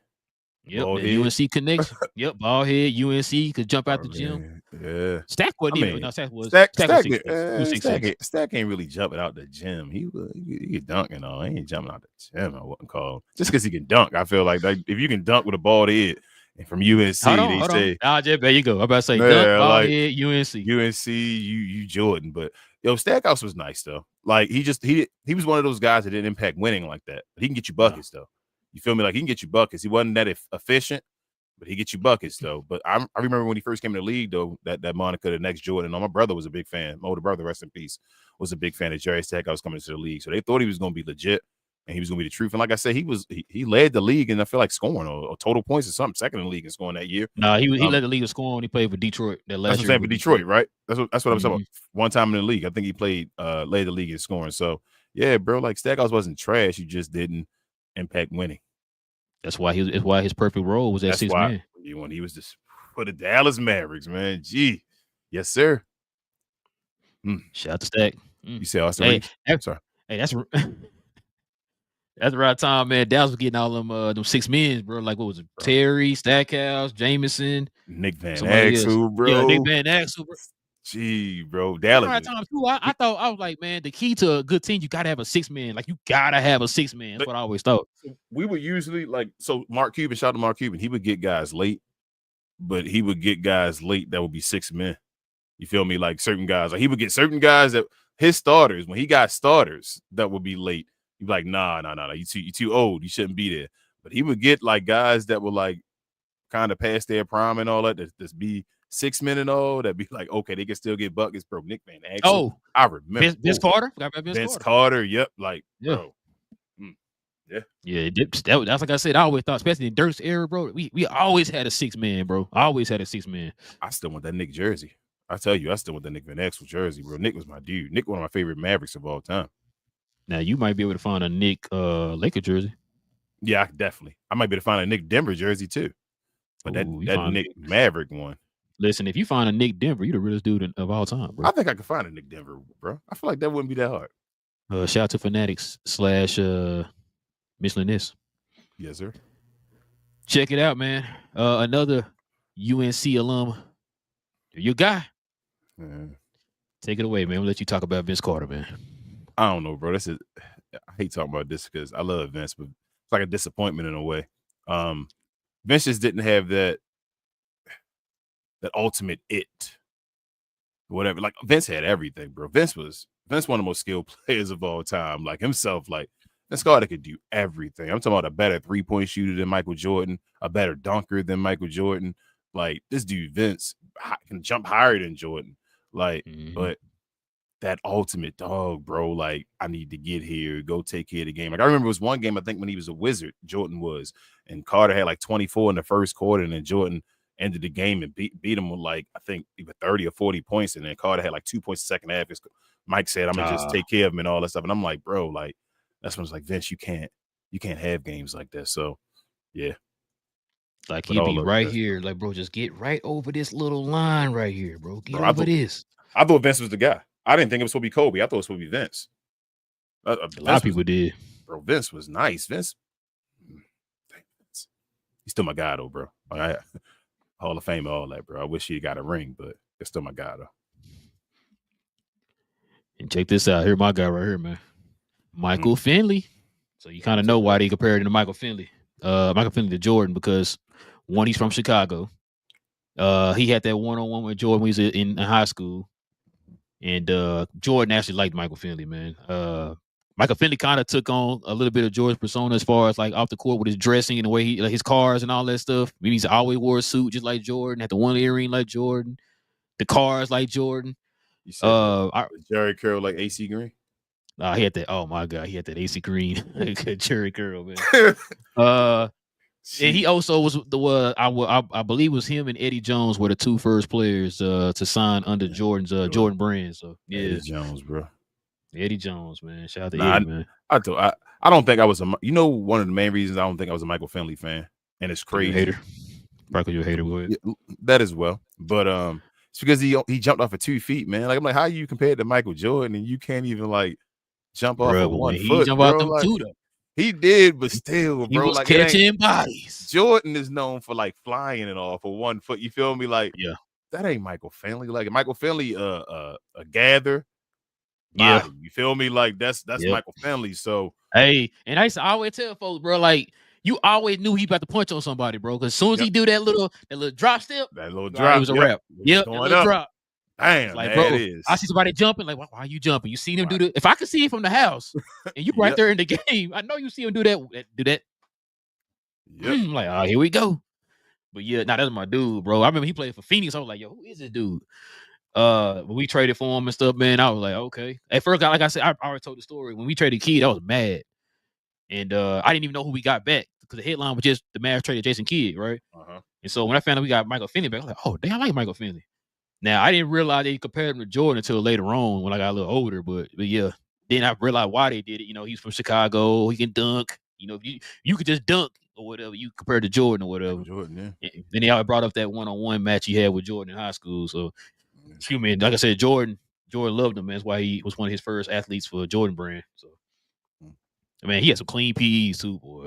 A: Yep, the UNC connection. Yep, ball head, UNC could jump out the gym.
B: Yeah.
A: Stack wasn't even. No, Stack was.
B: Stack ain't really jumping out the gym. He could dunk and all. He ain't jumping out the gym. I wouldn't call him. Just because he can dunk, I feel like if you can dunk with a bald head, and from UNC,
A: hold
B: say,
A: on. There you go. I'm about to say, dunk, bald head, UNC.
B: UNC, you Jordan. But yo, Stackhouse was nice though. Like he was one of those guys that didn't impact winning like that. But he can get you buckets though. You feel me? Like he can get you buckets. He wasn't that efficient, but he get you buckets though. But I remember when he first came in the league though, that moniker, the next Jordan. My brother was a big fan. My older brother, rest in peace, was a big fan of Jerry Stackhouse coming into the league. So they thought he was going to be legit and he was going to be the truth. And like I said, he led the league and I feel like scoring or total points or something, second in the league in scoring that year.
A: No, he led the league in scoring when he played for Detroit that last year.
B: That's what I'm saying for Detroit, right? That's what I'm talking about. One time in the league, I think he played led the league in scoring. So yeah, bro, like Stackhouse wasn't trash. He just didn't impact winning.
A: That's why his perfect role was at 6 man.
B: When he was just for the Dallas Mavericks, man. Gee, yes, sir.
A: Shout out to Stack.
B: You say Austin Reeves? Sorry.
A: Hey, that's the right time, man. Dallas was getting all them 6 men, bro. Like what was it? Bro. Terry, Stackhouse, Jameson,
B: Nick Van Exel, bro.
A: Yeah, Nick Van Exel, bro.
B: Gee, bro, Dallas.
A: Right time too. I thought I was like, man, the key to a good team, you gotta have a 6 man. Like you gotta have a 6 man. That's what I always thought.
B: We would usually Mark Cuban, shout out to Mark Cuban. He would get guys late, but he would get guys late that would be 6 men. You feel me? Like certain guys, like he would get certain guys that his starters when he got starters that would be late. He'd be like, nah, you too old. You shouldn't be there. But he would get like guys that were like kind of past their prime and all that. Just be 6 men and all, that'd be like, okay, they can still get buckets, bro. Nick Van Exel.
A: Oh,
B: I remember.
A: Vince Carter?
B: Vince Carter, yep. Like,
A: yeah.
B: Bro. Yeah.
A: Yeah, that's like I said, I always thought, especially in Dirk's era, bro, we always had a 6 man, bro. I always had a 6 man.
B: I still want that Nick jersey. I tell you, I still want the Nick Van Exel jersey, bro. Nick was my dude. Nick, one of my favorite Mavericks of all time.
A: Now, you might be able to find a Nick Laker jersey.
B: Yeah, definitely. I might be able to find a Nick Denver jersey, too. But that Nick Maverick one.
A: Listen, if you find a Nick Denver, you're the realest dude of all time, bro.
B: I think I could find a Nick Denver, bro. I feel like that wouldn't be that hard.
A: Shout out to Fanatics / Miscellaneous.
B: Yes, sir.
A: Check it out, man. Another UNC alum. Your guy. Take it away, man. We'll let you talk about Vince Carter, man.
B: I don't know, bro. I hate talking about this because I love Vince, but it's like a disappointment in a way. Vince just didn't have that ultimate it. Whatever. Like Vince had everything, bro. Vince one of the most skilled players of all time. Like himself, like Vince Carter could do everything. I'm talking about a better 3-point shooter than Michael Jordan, a better dunker than Michael Jordan. Like this dude, Vince, can jump higher than Jordan. Like, but that ultimate dog, bro. Like, I need to get here, go take care of the game. Like, I remember it was one game, I think, when he was a Wizard, Jordan was, and Carter had like 24 in the first quarter, and then Jordan ended the game and beat him with like, I think, either 30 or 40 points, and then Carter had like 2 points the second half. Mike said, I'm gonna just take care of him and all that stuff. And I'm like, bro, like, that's when it's like, Vince, you can't have games like that. So, yeah.
A: Like, he'd be right here. Like, bro, just get right over this little line right here, bro. Get over this.
B: I thought Vince was the guy. I didn't think it was supposed to be Kobe. I thought it was supposed to be Vince.
A: A lot of people did.
B: Bro, Vince was nice. Vince. He's still my guy, though, bro. Hall of Fame and all that, bro. I wish he got a ring, but it's still my guy, though.
A: And check this out. Here's my guy right here, man. Michael Finley. So you kind of know why they compared him to Michael Finley. Michael Finley to Jordan because, one, he's from Chicago. He had that one-on-one with Jordan when he was in high school. And Jordan actually liked Michael Finley, man. Michael Finley kind of took on a little bit of Jordan's persona as far as like off the court with his dressing and the way he like his cars and all that stuff. I mean, he's always wore a suit just like Jordan, had the one earring like Jordan, the cars like Jordan.
B: You said Jerry Curl like AC Green?
A: He had that. Oh my God, he had that AC Green Jerry Curl, man. And he also was I believe it was him and Eddie Jones were the two first players to sign under Jordan's Jordan brand. So yeah,
B: Eddie Jones, bro.
A: Eddie Jones, man. Shout out to
B: Nah,
A: Eddie, man.
B: I don't think I was one of the main reasons I don't think I was a Michael Finley fan, and it's
A: You're a
B: crazy.
A: hater. Probably you're a hater. Go ahead.
B: Yeah, that as well, but it's because he jumped off of 2 feet, man. Like I'm like, how you compared to Michael Jordan and you can't even like jump off of 1
A: He
B: foot,
A: jump
B: bro?
A: out them
B: Like,
A: two though.
B: he did, but still,
A: He
B: bro.
A: was
B: Like
A: catching bodies.
B: Jordan is known for like flying and all for 1 foot. You feel me? Like,
A: Yeah,
B: that ain't Michael Finley. Like Michael Finley, a gather.
A: yeah.
B: Body, you feel me? Like that's Michael Finley. So
A: hey, and I always tell folks, bro, like you always knew he about to punch on somebody, bro. Because as soon as he do that little drop step,
B: that little drop,
A: it was a wrap. Yep, that little drop.
B: Damn,
A: like,
B: bro,
A: bro,
B: it is.
A: I see somebody jumping. Like, why are you jumping? You seen him do that? If I could see it from the house, and you right there in the game, I know you see him do that. Do that. Yep. Like, here we go. But yeah, that's my dude, bro. I remember he played for Phoenix. I was like, yo, who is this dude? When we traded for him and stuff, man, I was like, okay. At first, like I said, I already told the story. When we traded Kidd, I was mad. And I didn't even know who we got back because the headline was just the Mavs traded Jason Kidd, right? And so when I found out we got Michael Finley back, I was like, oh, damn, I like Michael Finley. Now, I didn't realize they compared him to Jordan until later on when I got a little older. But yeah, then I realized why they did it. You know, he's from Chicago. He can dunk. You know, you could just dunk or whatever. You compared to Jordan or whatever.
B: Jordan, yeah.
A: And then they always brought up that one-on-one match he had with Jordan in high school. So, excuse me, like I said, Jordan loved him, man. That's why he was one of his first athletes for Jordan brand. So, man, he had some clean PEs too, boy.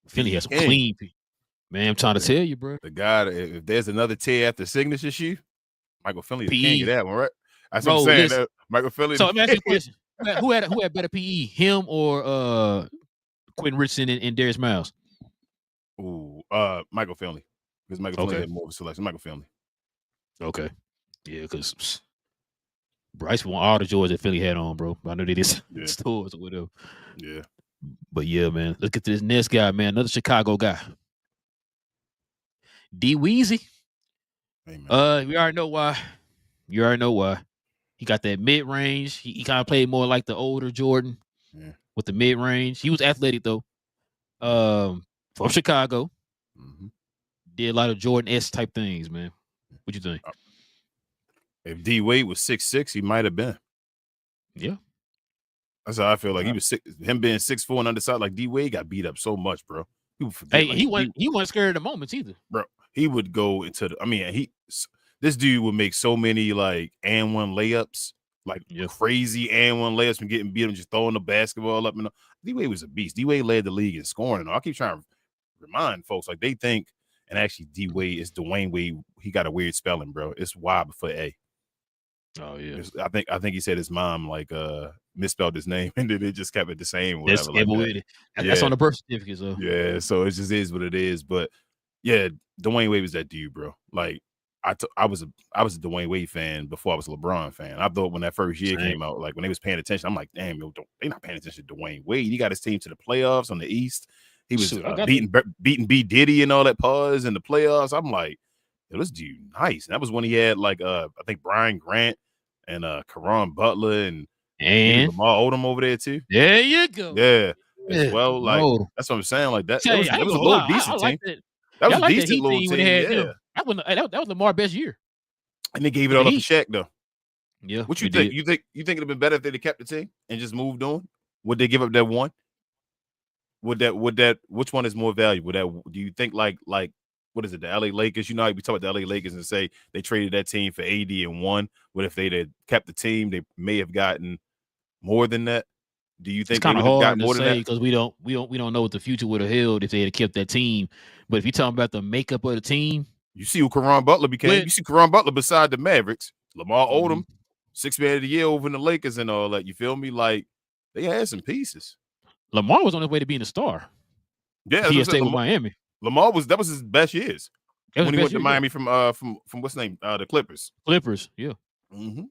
A: Finley had some clean PEs. Man, I'm trying to tell you, bro.
B: The guy, if there's another T after signature shoe, Michael Finley the king of that one, right? That's what I'm saying. Listen, Michael Finley.
A: So let me ask you a question: who had better PE, him or Quentin Richardson and Darius Miles?
B: Ooh, Michael Finley, because Michael Finley had more of a selection. Michael Finley.
A: Okay, yeah, because Bryce won all the Jordans that Philly had on, bro. I know they did stores or whatever.
B: Yeah,
A: but yeah, man, look at this next guy, man. Another Chicago guy. D Weezy. We already know why. You already know why. He got that mid range. He kind of played more like the older Jordan with the mid range. He was athletic though. From Chicago. Did a lot of Jordan-esque type things, man. What you think?
B: If D Wade was 6'6", he might have been.
A: Yeah.
B: That's how I feel. Like he was him being 6'4" and undersized. Like D Wade got beat up so much, bro.
A: He wasn't scared of the moments either,
B: bro. He would go into this dude would make so many like and one layups, like crazy and one layups from getting beat and just throwing the basketball up. And D Wade was a beast. D Wade led the league in scoring. And I keep trying to remind folks, like they think, and actually D Wade is Dwayne Wade. He got a weird spelling, bro. It's Y before A.
A: Oh yeah.
B: I think he said his mom like misspelled his name and then it just kept it the same. Whatever,
A: that's on the birth certificate. So
B: yeah, so it just is what it is. But yeah, Dwayne Wade was that dude, bro. Like I was a Dwayne Wade fan before I was a LeBron fan. I thought when that first year came out, like when they was paying attention, I'm like, damn, yo, they not paying attention to Dwayne Wade. He got his team to the playoffs on the East. He was beating B Diddy and all that pause in the playoffs. I'm like, yo, this dude nice. And that was when he had like I think Brian Grant and Caron Butler and Lamar Odom over there too.
A: There you go.
B: Yeah. As well, like that's what I'm saying. Like that was a little decent team. That was a decent little team. Yeah.
A: That was Lamar's best year.
B: And they gave it all up to Shaq though.
A: Yeah.
B: What you think? You think it'd have been better if they'd have kept the team and just moved on? Would they give up that one? Would that which one is more valuable? Do you think like what is it, the LA Lakers? You know how we talk about the LA Lakers and say they traded that team for AD and won. What if they'd have kept the team? They may have gotten more than that. Do you think
A: it's kind of hard to say because we don't know what the future would have held if they had kept that team? But if you're talking about the makeup of the team,
B: you see who Caron Butler became. You see Caron Butler beside the Mavericks, Lamar Odom, 6th man of the year over in the Lakers and all that. You feel me? Like they had some pieces.
A: Lamar was on his way to being a star.
B: Yeah,
A: he had stayed with Miami.
B: Lamar that was his best years when he went to Miami from what's the name, the Clippers.
A: Yeah.
B: Damn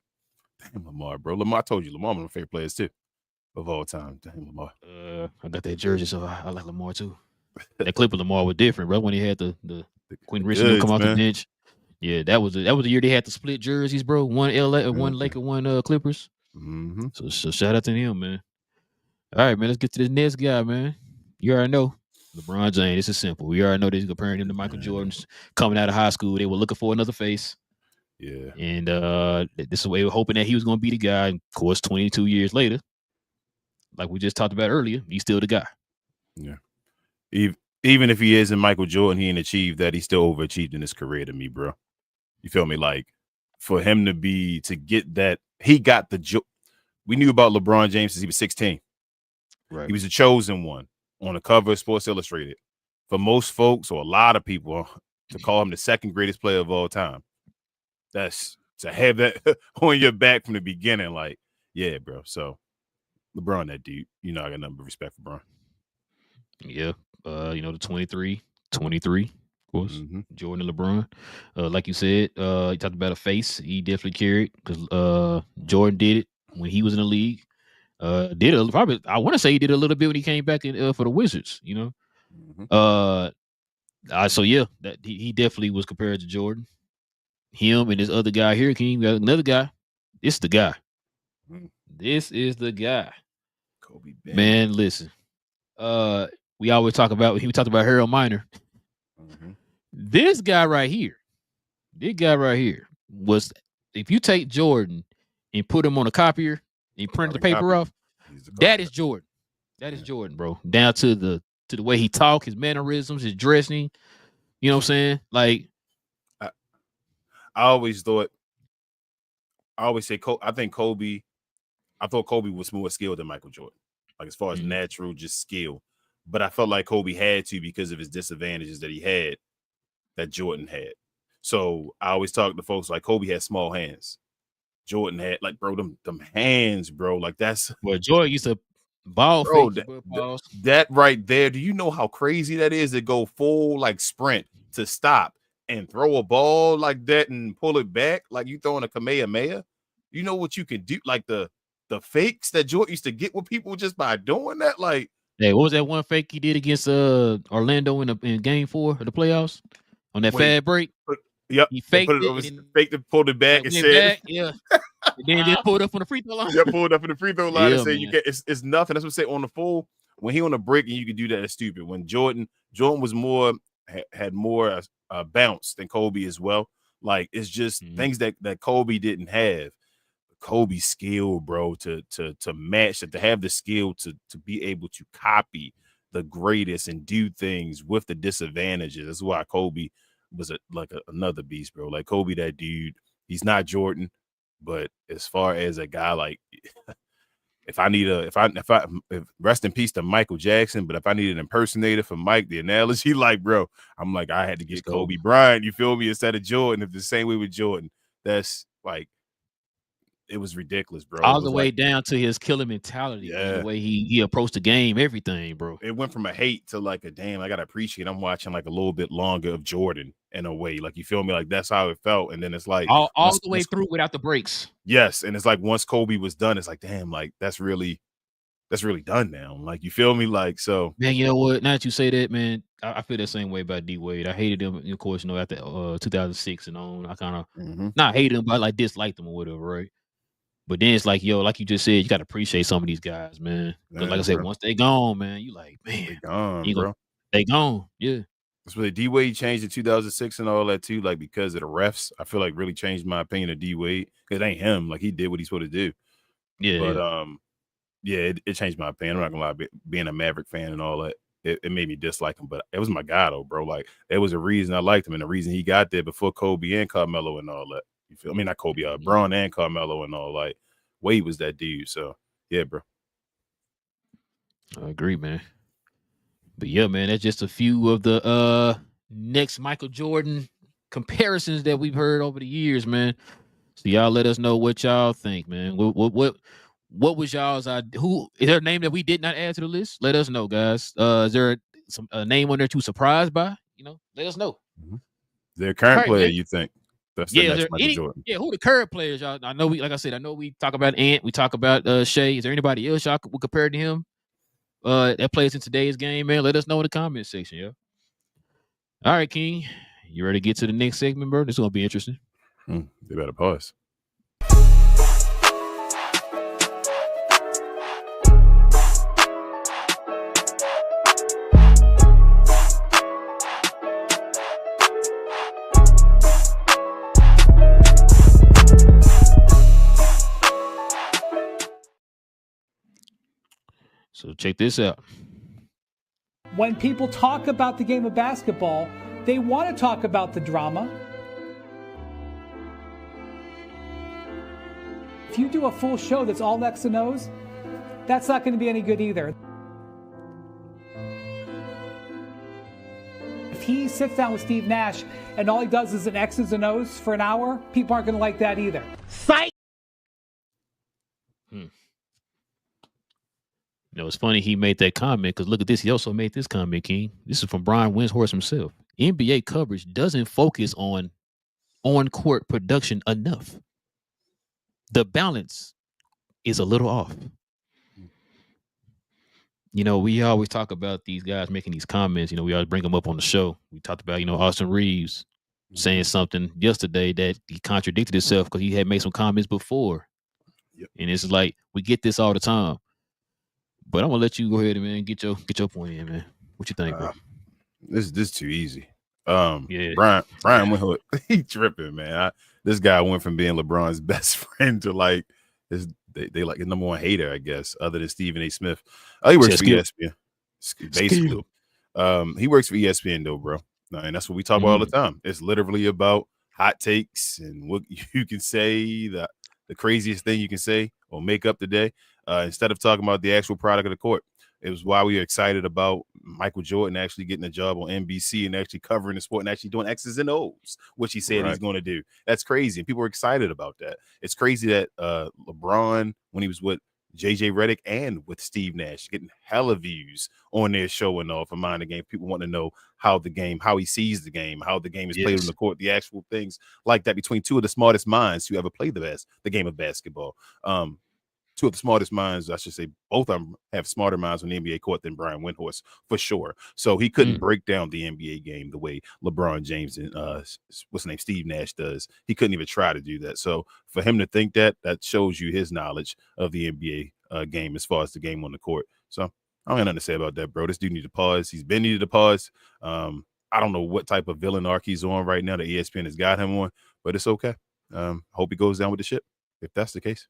B: Lamar, bro. Lamar, I told you, Lamar one of my favorite players too of all time. Damn Lamar.
A: I got that jersey, so I like Lamar too. That clip of Lamar was different, bro. When he had the Quinn Richardson come off the bench. Yeah, that was the year they had the split jerseys, bro. One LA, one Laker, one Clippers. So shout out to him, man. All right, man. Let's get to this next guy, man. You already know LeBron James. This is simple. We already know they're comparing him to Michael Jordan. Coming out of high school, they were looking for another face.
B: Yeah.
A: And this is the way we're hoping that he was going to be the guy. Of course, 22 years later, like we just talked about earlier, he's still the guy.
B: Yeah. Even if he isn't Michael Jordan, he ain't achieved that. He still overachieved in his career to me, bro. You feel me? Like, for him to get that, he got the we knew about LeBron James since he was 16.
A: Right.
B: He was the chosen one on the cover of Sports Illustrated. For most folks, or a lot of people, to call him the second greatest player of all time. That's to have that on your back from the beginning. Like, yeah, bro. So LeBron, that dude, I got nothing but respect for LeBron.
A: Yeah. The 23, of course, Jordan and LeBron. Like you said, you talked about a face. He definitely carried because Jordan did it when he was in the league. I want to say he did a little bit when he came back for the Wizards. So yeah, that he definitely was compared to Jordan. Him and this other guy here, King, another guy. This is the guy. This is the guy.
B: Kobe Bryant.
A: Man, listen. We always talked about Harold Miner. This guy right here was, if you take Jordan and put him on a copier and print the paper off, that is Jordan. That is Jordan, bro. Down to the way he talk, his mannerisms, his dressing. You know what I'm saying? Like,
B: I always say I think Kobe. I thought Kobe was more skilled than Michael Jordan, like as far as natural just skill. But I felt like Kobe had to because of his disadvantages that he had that Jordan had. So I always talk to folks like Kobe had small hands. Jordan had, like, bro, them hands, bro. Like, that's
A: well, Jordan used to ball fake.
B: That right there. Do you know how crazy that is to go full like sprint to stop and throw a ball like that and pull it back like you throwing a Kamehameha? You know what you can do? Like the fakes that Jordan used to get with people just by doing that. Like,
A: hey, what was that one fake he did against Orlando in Game 4 of the playoffs on that fad break?
B: Yep,
A: he faked
B: faked it, pulled it back, and said,
A: "Yeah." And then just pulled up on the free throw line.
B: Yeah, pulled up in the free throw line and said, "You can't." It's nothing. That's what I say on the full. When he on the break and you could do that, it's stupid. When Jordan was had more bounce than Kobe as well. Like, it's just things that Kobe didn't have. Kobe's skill, bro, to match that, to have the skill to be able to copy the greatest and do things with the disadvantages. That's why Kobe was another beast, bro. Like, Kobe, that dude, he's not Jordan, but as far as a guy, like, if rest in peace to Michael Jackson, but if I need an impersonator for Mike, the analogy, like, bro, I'm like, I had to get Kobe Bryant, you feel me, instead of Jordan. If the same way with Jordan, that's like, it was ridiculous, bro.
A: All the way down to his killer mentality, man, the way he approached the game, everything, bro.
B: It went from a hate to like a damn, I gotta appreciate. I'm watching like a little bit longer of Jordan in a way, like, you feel me, like that's how it felt. And then it's like
A: all the way through without the breaks.
B: Yes, and it's like once Kobe was done, it's like, damn, like that's really done now. Like, you feel me, like, so
A: man. You know what? Now that you say that, man, I feel the same way about D Wade. I hated him, of course, after 2006 and on. I kind of not hated him, but I like disliked him or whatever, right? But then it's like, yo, like you just said, you got to appreciate some of these guys, man. Because like I said, once they gone, man, you like, man,
B: they gone, bro.
A: They gone, yeah.
B: That's what D Wade changed in 2006 and all that too, like, because of the refs. I feel like really changed my opinion of D Wade. It ain't him, like, he did what he's supposed to do.
A: Yeah,
B: but it changed my opinion. I'm not gonna lie, being a Maverick fan and all that, it made me dislike him. But it was my guy though, bro. Like, there was a reason I liked him, and the reason he got there before Kobe and Carmelo and all that. You feel me? Not Kobe, Braun and Carmelo and all. Like, Wade was that dude. So yeah, bro.
A: I agree, man. But yeah, man, that's just a few of the next Michael Jordan comparisons that we've heard over the years, man. So y'all let us know what y'all think, man. What was y'all's idea? Who is there a name that we did not add to the list? Let us know, guys. Is there a name on there too surprised by? Let us know.
B: Their current player, you think? That's the next Michael Jordan.
A: Yeah, who the current players, y'all? I know we talk about Ant, we talk about Shai. Is there anybody else y'all would compare to him that plays in today's game, man? Let us know in the comment section, yo. All right, King. You ready to get to the next segment, bro? This is gonna be interesting.
B: They better pause.
A: So check this out.
F: When people talk about the game of basketball, they want to talk about the drama. If you do a full show that's all X and O's, that's not going to be any good either. If he sits down with Steve Nash and all he does is an X's and O's for an hour, people aren't going to like that either.
C: Psych!
A: You know, it's funny he made that comment because look at this. He also made this comment, King. This is from Brian Windhorst himself. NBA coverage doesn't focus on on-court production enough. The balance is a little off. You know, we always talk about these guys making these comments. You know, we always bring them up on the show. We talked about, you know, Austin Reeves saying something yesterday that he contradicted himself because he had made some comments before.
B: Yep.
A: And it's like, we get this all the time. But I'm gonna let you go ahead and man get your point in, man. What you think, bro?
B: This is too easy.
A: Yeah.
B: Brian Windhorst, he tripping, man. This guy went from being LeBron's best friend to like they like his number one hater, I guess, other than Stephen A. Smith. Oh, he works for ESPN. Basically. He works for ESPN though, bro. And that's what we talk about all the time. It's literally about hot takes and what you can say, the craziest thing you can say or make up the day. Instead of talking about the actual product of the court. It was why we were excited about Michael Jordan actually getting a job on NBC and actually covering the sport and actually doing X's and O's, which he said he's going to do. That's crazy. And people were excited about that. It's crazy that LeBron, when he was with JJ Redick and with Steve Nash, getting hella views on their show and all for Mind the Game. People want to know how he sees the game, how the game is played on the court, the actual things like that between two of the smartest minds who ever played the game of basketball. Two of the smartest minds, I should say, both of them have smarter minds on the NBA court than Brian Windhorst, for sure. So he couldn't break down the NBA game the way LeBron James and what's his name, Steve Nash does. He couldn't even try to do that. So for him to think that shows you his knowledge of the NBA game as far as the game on the court. So I don't have nothing to say about that, bro. This dude needed to pause. He's been needed to pause. I don't know what type of villain arc he's on right now that ESPN has got him on, but it's okay. Hope he goes down with the ship if that's the case.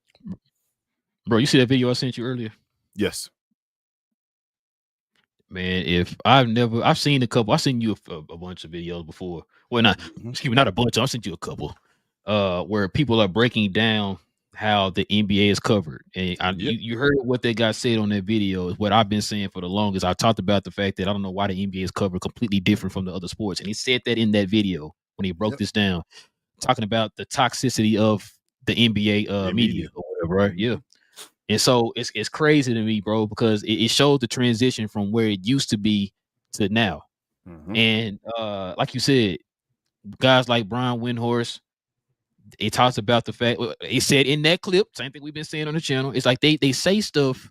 A: Bro, you see that video I sent you earlier?
B: Yes.
A: Man, I've seen a couple. I've seen you a bunch of videos before. Well, not a bunch. I've sent you a couple where people are breaking down how the NBA is covered. And you heard what that guy said on that video is what I've been saying for the longest. I talked about the fact that I don't know why the NBA is covered completely different from the other sports. And he said that in that video when he broke this down, talking about the toxicity of the NBA media or whatever, right? Yeah. And so it's crazy to me, bro, because it showed the transition from where it used to be to now. And like you said, guys like Brian Windhorst, it talks about the fact he said in that clip, same thing we've been saying on the channel. It's like they say stuff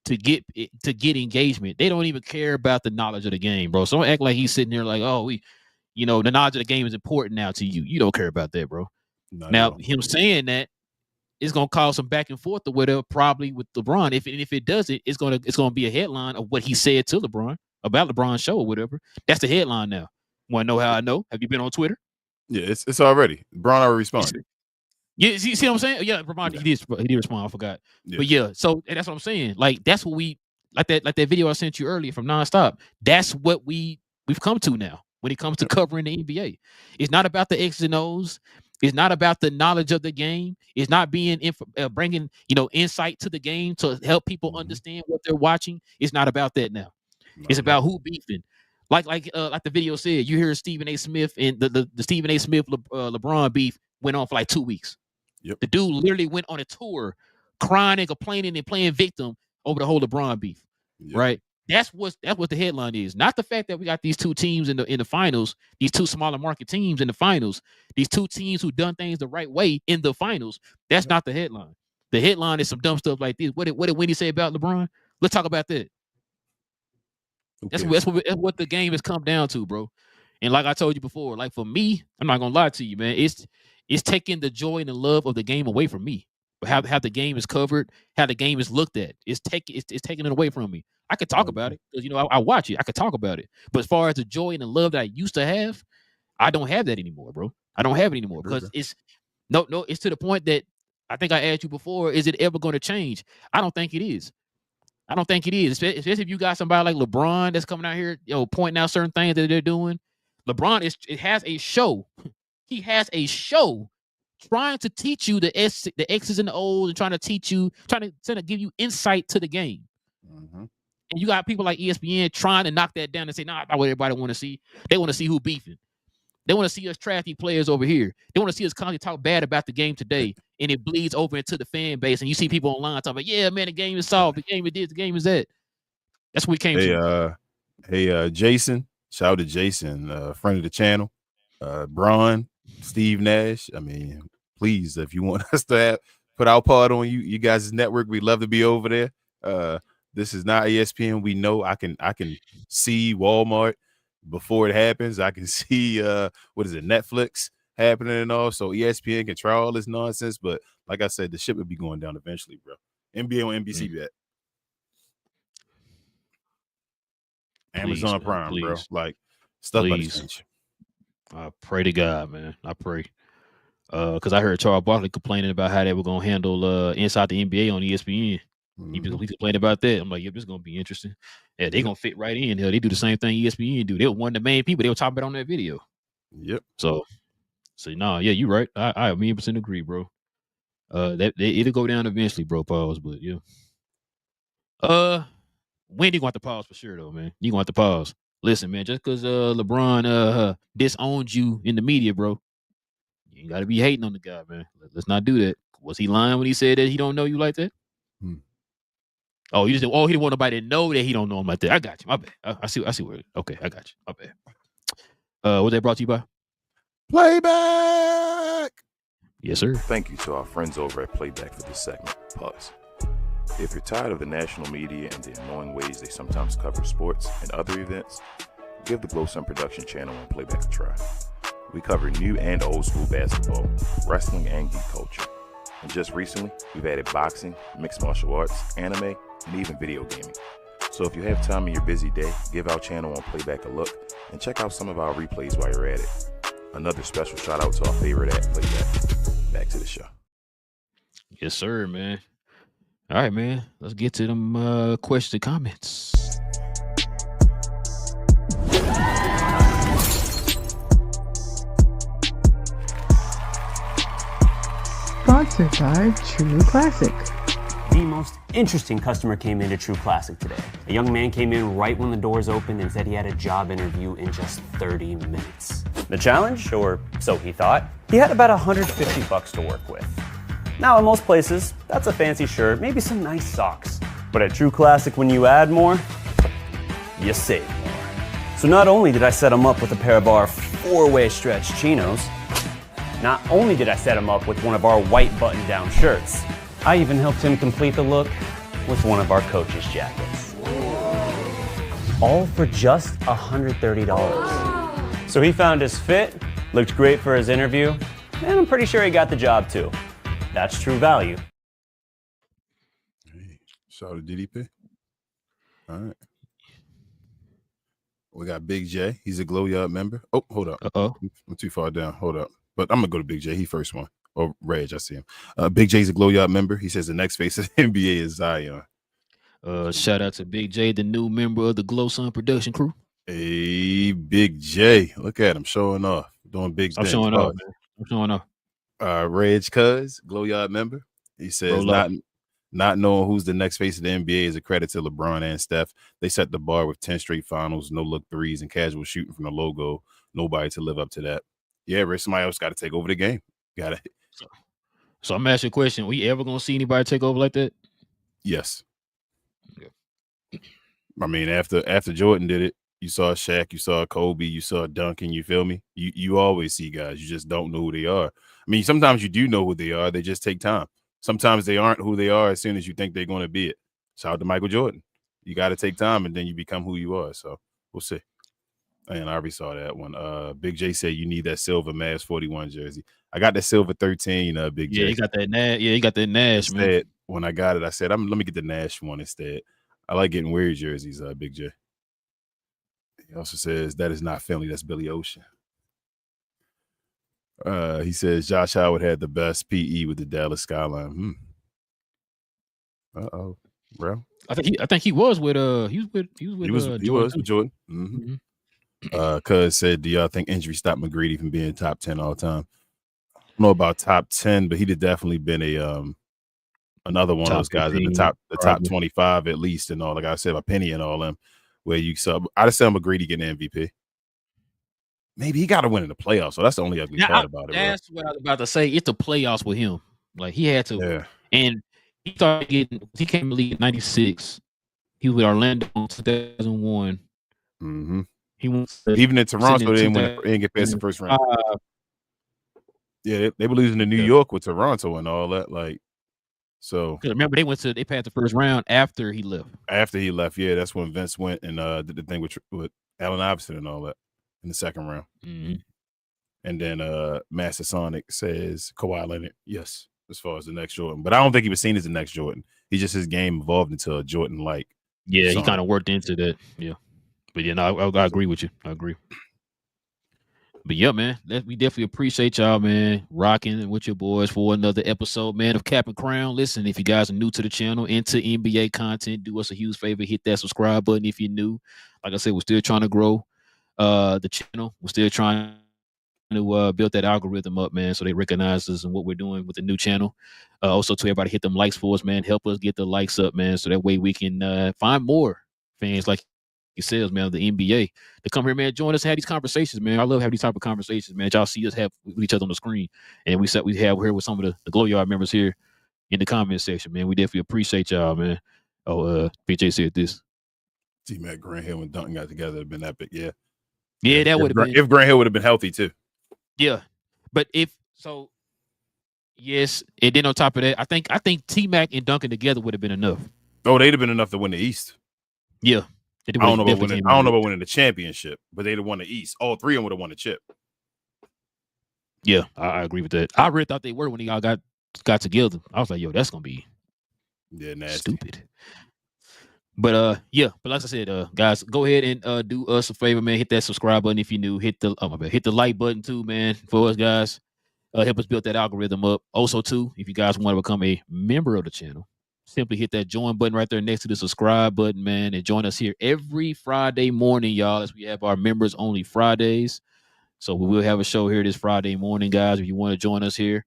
A: to get engagement. They don't even care about the knowledge of the game, bro. So don't act like he's sitting there like, oh, the knowledge of the game is important now to you. You don't care about that, bro. Now him saying that, it's gonna cause some back and forth or whatever, probably with LeBron. If it does it's gonna be a headline of what he said to LeBron about LeBron's show or whatever. That's the headline now. Want to know how I know? Have you been on Twitter?
B: Yeah, it's already. LeBron already responded.
A: Yeah, see what I'm saying? Yeah, LeBron, he did respond. I forgot. Yeah. But yeah, so that's what I'm saying. Like that's what we like that video I sent you earlier from Nonstop. That's what we've come to now when it comes to covering the NBA. It's not about the X's and O's. It's not about the knowledge of the game. It's not bringing insight to the game to help people understand what they're watching. It's not about that now. It's about who beefing. Like the video said, you hear Stephen A. Smith and the Stephen A. Smith LeBron beef went on for like 2 weeks.
B: Yep.
A: The dude literally went on a tour, crying and complaining and playing victim over the whole LeBron beef. Yep. Right. That's what the headline is. Not the fact that we got these two teams in the finals, these two smaller market teams in the finals, these two teams who done things the right way in the finals. That's not the headline. The headline is some dumb stuff like this. What did Wendy say about LeBron? Let's talk about that. Okay. That's what the game has come down to, bro. And like I told you before, like for me, I'm not gonna lie to you, man. It's taking the joy and the love of the game away from me. How the game is covered, how the game is looked at. It's taking it away from me. I could talk about it because I watch it. I could talk about it. But as far as the joy and the love that I used to have, I don't have that anymore, bro. I don't have it anymore because it's to the point that I think I asked you before, is it ever going to change? I don't think it is. I don't think it is, especially if you got somebody like LeBron that's coming out here, pointing out certain things that they're doing. LeBron has a show. He has a show trying to teach you the X's and the O's, and trying to give you insight to the game.
B: Mm-hmm.
A: And you got people like ESPN trying to knock that down and say, "Nah, not what everybody want to see. They want to see who beefing. They want to see us trashy players over here. They want to see us constantly talk bad about the game today, and it bleeds over into the fan base. And you see people online talking about, "Yeah, man, the game is soft. The game is this. The game is that." That's what we came to.
B: Hey, Jason. Shout out to Jason, friend of the channel. Braun, Steve Nash. I mean, please, if you want us to put our part on you guys' network, we'd love to be over there. This is not ESPN. We know I can see Walmart before it happens. I can see Netflix happening and all. So ESPN can try all this nonsense, but like I said, the ship would be going down eventually, bro. NBA on NBC bet. Amazon Prime, bro. Like stuff about to change.
A: I pray to God, man. I pray. Because I heard Charles Barkley complaining about how they were gonna handle Inside the NBA on ESPN. He complained about that. I'm like, yeah, this is gonna be interesting. Yeah, they're gonna fit right in. Hell, they do the same thing ESPN do. They were one of the main people they were talking about on that video.
B: Yep.
A: So no, yeah, you're right. I 100% agree, bro. It'll go down eventually, bro. Pause, but yeah. Wendy going to pause for sure, though, man. You going to pause. Listen, man, just because LeBron disowned you in the media, bro, you got to be hating on the guy, man. Let's not do that. Was he lying when he said that he don't know you like that? Oh, he didn't want nobody to know that he don't know him like that. I got you. My bad. I see where. Okay, I got you. My bad. Was that brought to you by
B: Playback?
A: Yes, sir.
D: Thank you to our friends over at Playback for this segment. Pause. If you're tired of the national media and the annoying ways they sometimes cover sports and other events, give the Glow Sun Production channel on Playback a try. We cover new and old school basketball, wrestling, and geek culture. And just recently, we've added boxing, mixed martial arts, anime, and even video gaming. So if you have time in your busy day, give our channel on Playback a look and check out some of our replays while you're at it. Another special shout out to our favorite at Playback. Back to the show.
A: Yes, sir, man. All right, man. Let's get to them questions and comments.
G: Sponsored by True Classic.
H: The most interesting customer came into True Classic today. A young man came in right when the doors opened and said he had a job interview in just 30 minutes. The challenge, or so he thought, he had about $150 to work with. Now, in most places, that's a fancy shirt, maybe some nice socks. But at True Classic, when you add more, you save more. So not only did I set him up with a pair of our 4-way stretch chinos, not only did I set him up with one of our white button-down shirts, I even helped him complete the look with one of our coach's jackets. All for just $130. So he found his fit, looked great for his interview, and I'm pretty sure he got the job too. That's true value.
B: Hey, shout out to DDP. All right. We got Big J. He's a Glow Yard member. Oh, hold up.
A: Uh-oh.
B: I'm too far down. Hold up. But I'm going to go to Big J. He first one. Oh, Reg, I see him. Big J's a Glow Yard member. He says the next face of the NBA is Zion.
A: Shout out to Big J, the new member of the Glow Sun production crew.
B: Hey, Big J. Look at him showing off. Doing big things.
A: I'm showing off, man. I'm showing off.
B: Reg Cuz, Glow Yard member. He says not knowing who's the next face of the NBA is a credit to LeBron and Steph. They set the bar with 10 straight finals, no look threes, and casual shooting from the logo. Nobody to live up to that. Yeah, Rich, somebody else got to take over the game. Got it.
A: So I'm asking a question. We ever gonna see anybody take over like that?
B: Yes. Yeah. I mean, after Jordan did it, you saw Shaq, you saw Kobe, you saw Duncan. You feel me? You always see guys. You just don't know who they are. I mean, sometimes you do know who they are. They just take time. Sometimes they aren't who they are as soon as you think they're going to be it. Shout out to Michael Jordan. You got to take time, and then you become who you are. So we'll see. And I already saw that one. Big J said you need that silver Mavs 41 jersey. I got the silver 13. Big J.
A: Yeah, you got that Nash. Yeah, you got that Nash,
B: instead,
A: man.
B: When I got it, I said, let me get the Nash one instead. I like getting weird jerseys. Big J. He also says that is not Finley. That's Billy Ocean. He says Josh Howard had the best PE with the Dallas skyline. Uh-oh, bro.
A: I think he was with Jordan.
B: With Jordan. Cuz said, do y'all think injury stopped McGrady from being top 10 all time? I don't know about top 10, but he'd have definitely been another one of those guys
A: 15,
B: in the top 25 at least, and all. Like I said, by Penny and all them, where you sub. I'd have said McGrady getting MVP. Maybe he got to win in the playoffs, so that's the only ugly part about it.
A: That's what I was about to say. It's the playoffs with him. Like he had to, and he started getting. He came to the league in '96. He was with Orlando in 2001. He went
B: even in Toronto. They didn't get past the first round. Yeah, they were losing to New York with Toronto and all that. Like, so
A: remember they passed the first round after he left.
B: Yeah, that's when Vince went and did the thing with Allen Iverson and all that in the second round. And then Master Sonic says Kawhi Leonard, yes, as far as the next Jordan. But I don't think he was seen as the next Jordan. His game evolved into a Jordan like.
A: Yeah, Sonic. He kind of worked into that. Yeah. But yeah, no, I agree with you. I agree. But yeah, man, we definitely appreciate y'all, man, rocking with your boys for another episode, man, of Cap and Crown. Listen, if you guys are new to the channel, into NBA content, do us a huge favor, hit that subscribe button if you're new. Like I said, we're still trying to grow the channel. We're still trying to build that algorithm up, man, so they recognize us and what we're doing with the new channel. Also, to everybody, hit them likes for us, man. Help us get the likes up, man, so that way we can find more fans like yourselves, man, of the NBA to come here, man, join us, have these conversations, man. I love having these type of conversations, man. Y'all see us have with each other on the screen, and we have here with some of the Glow Yard members here in the comment section, man. We definitely appreciate y'all, man. PJ said this.
B: T-Mac, Grant Hill, and Duncan got together, it'd been epic, yeah.
A: Yeah, that would have been
B: if Grant Hill would have been healthy too.
A: Yeah, but yes, and then on top of that, I think T-Mac and Duncan together would have been enough.
B: Oh, they'd have been enough to win the East.
A: Yeah.
B: I don't know about winning the championship, but they'd have won the East. All three of them would have won the chip.
A: Yeah, I agree with that. I really thought they were when they all got together. I was like, yo, that's gonna be
B: nasty.
A: Stupid. But but like I said, guys, go ahead and do us a favor, man. Hit that subscribe button if you're new. Hit the like button too, man, for us guys. Help us build that algorithm up. Also, too, if you guys want to become a member of the channel, simply hit that join button right there next to the subscribe button, man, and join us here every Friday morning, y'all, as we have our members only Fridays. So we will have a show here this Friday morning, guys. If you want to join us here,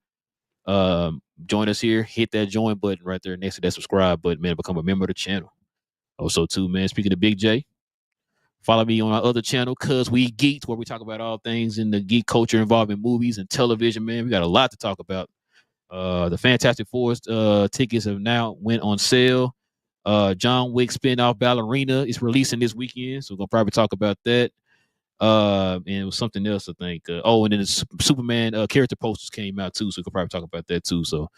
A: hit that join button right there next to that subscribe button, man, become a member of the channel. Also, too, man, speaking of Big J, follow me on our other channel, Cuz We Geeked, where we talk about all things in the geek culture involving movies and television, man. We got a lot to talk about. The Fantastic Four tickets have now went on sale. John Wick spinoff Ballerina is releasing this weekend, so we're gonna probably talk about that. And it was something else, I think. And then the Superman character posters came out too, so we could probably talk about that too. So,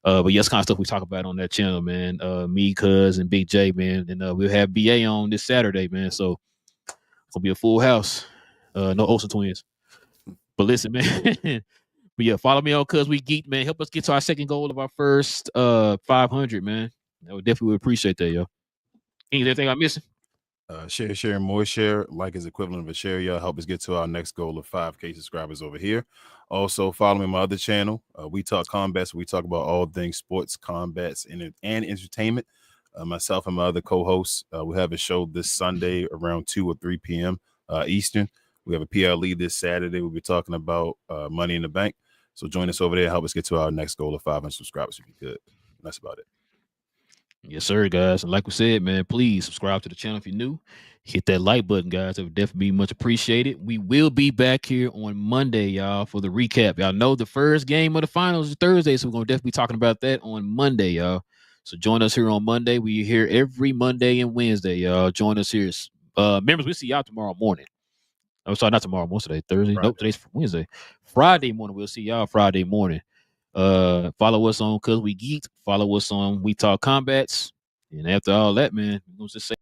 A: but yeah, it's kind of stuff we talk about on that channel, man. Me, Cuz, and Big J, man, and we'll have BA on this Saturday, man. So it's gonna be a full house. No Olsen twins, but listen, man. But yeah, follow me on Cuz We Geek, man. Help us get to our second goal of our first 500, man. I would definitely appreciate that, yo. Anything I'm missing?
B: Share, more share. Like is equivalent of a share, y'all. Help us get to our next goal of 5K subscribers over here. Also, follow me on my other channel. We Talk Combats. We talk about all things sports, combats, and entertainment. Myself and my other co-hosts, we have a show this Sunday around 2 or 3 p.m. Eastern. We have a PLE this Saturday. We'll be talking about Money in the Bank. So join us over there. Help us get to our next goal of 500 subscribers if you could. That's about it.
A: Yes, sir, guys. And like we said, man, please subscribe to the channel if you're new. Hit that like button, guys. It would definitely be much appreciated. We will be back here on Monday, y'all, for the recap. Y'all know the first game of the finals is Thursday, so we're going to definitely be talking about that on Monday, y'all. So join us here on Monday. We're here every Monday and Wednesday, y'all. Join us here. Members, we'll see y'all tomorrow morning. I'm sorry, not tomorrow. What's today? Thursday? Friday. Nope, today's Wednesday. Friday morning. We'll see y'all Friday morning. Follow us on Cuz We Geek. Follow us on We Talk Combats. And after all that, man, we're gonna just say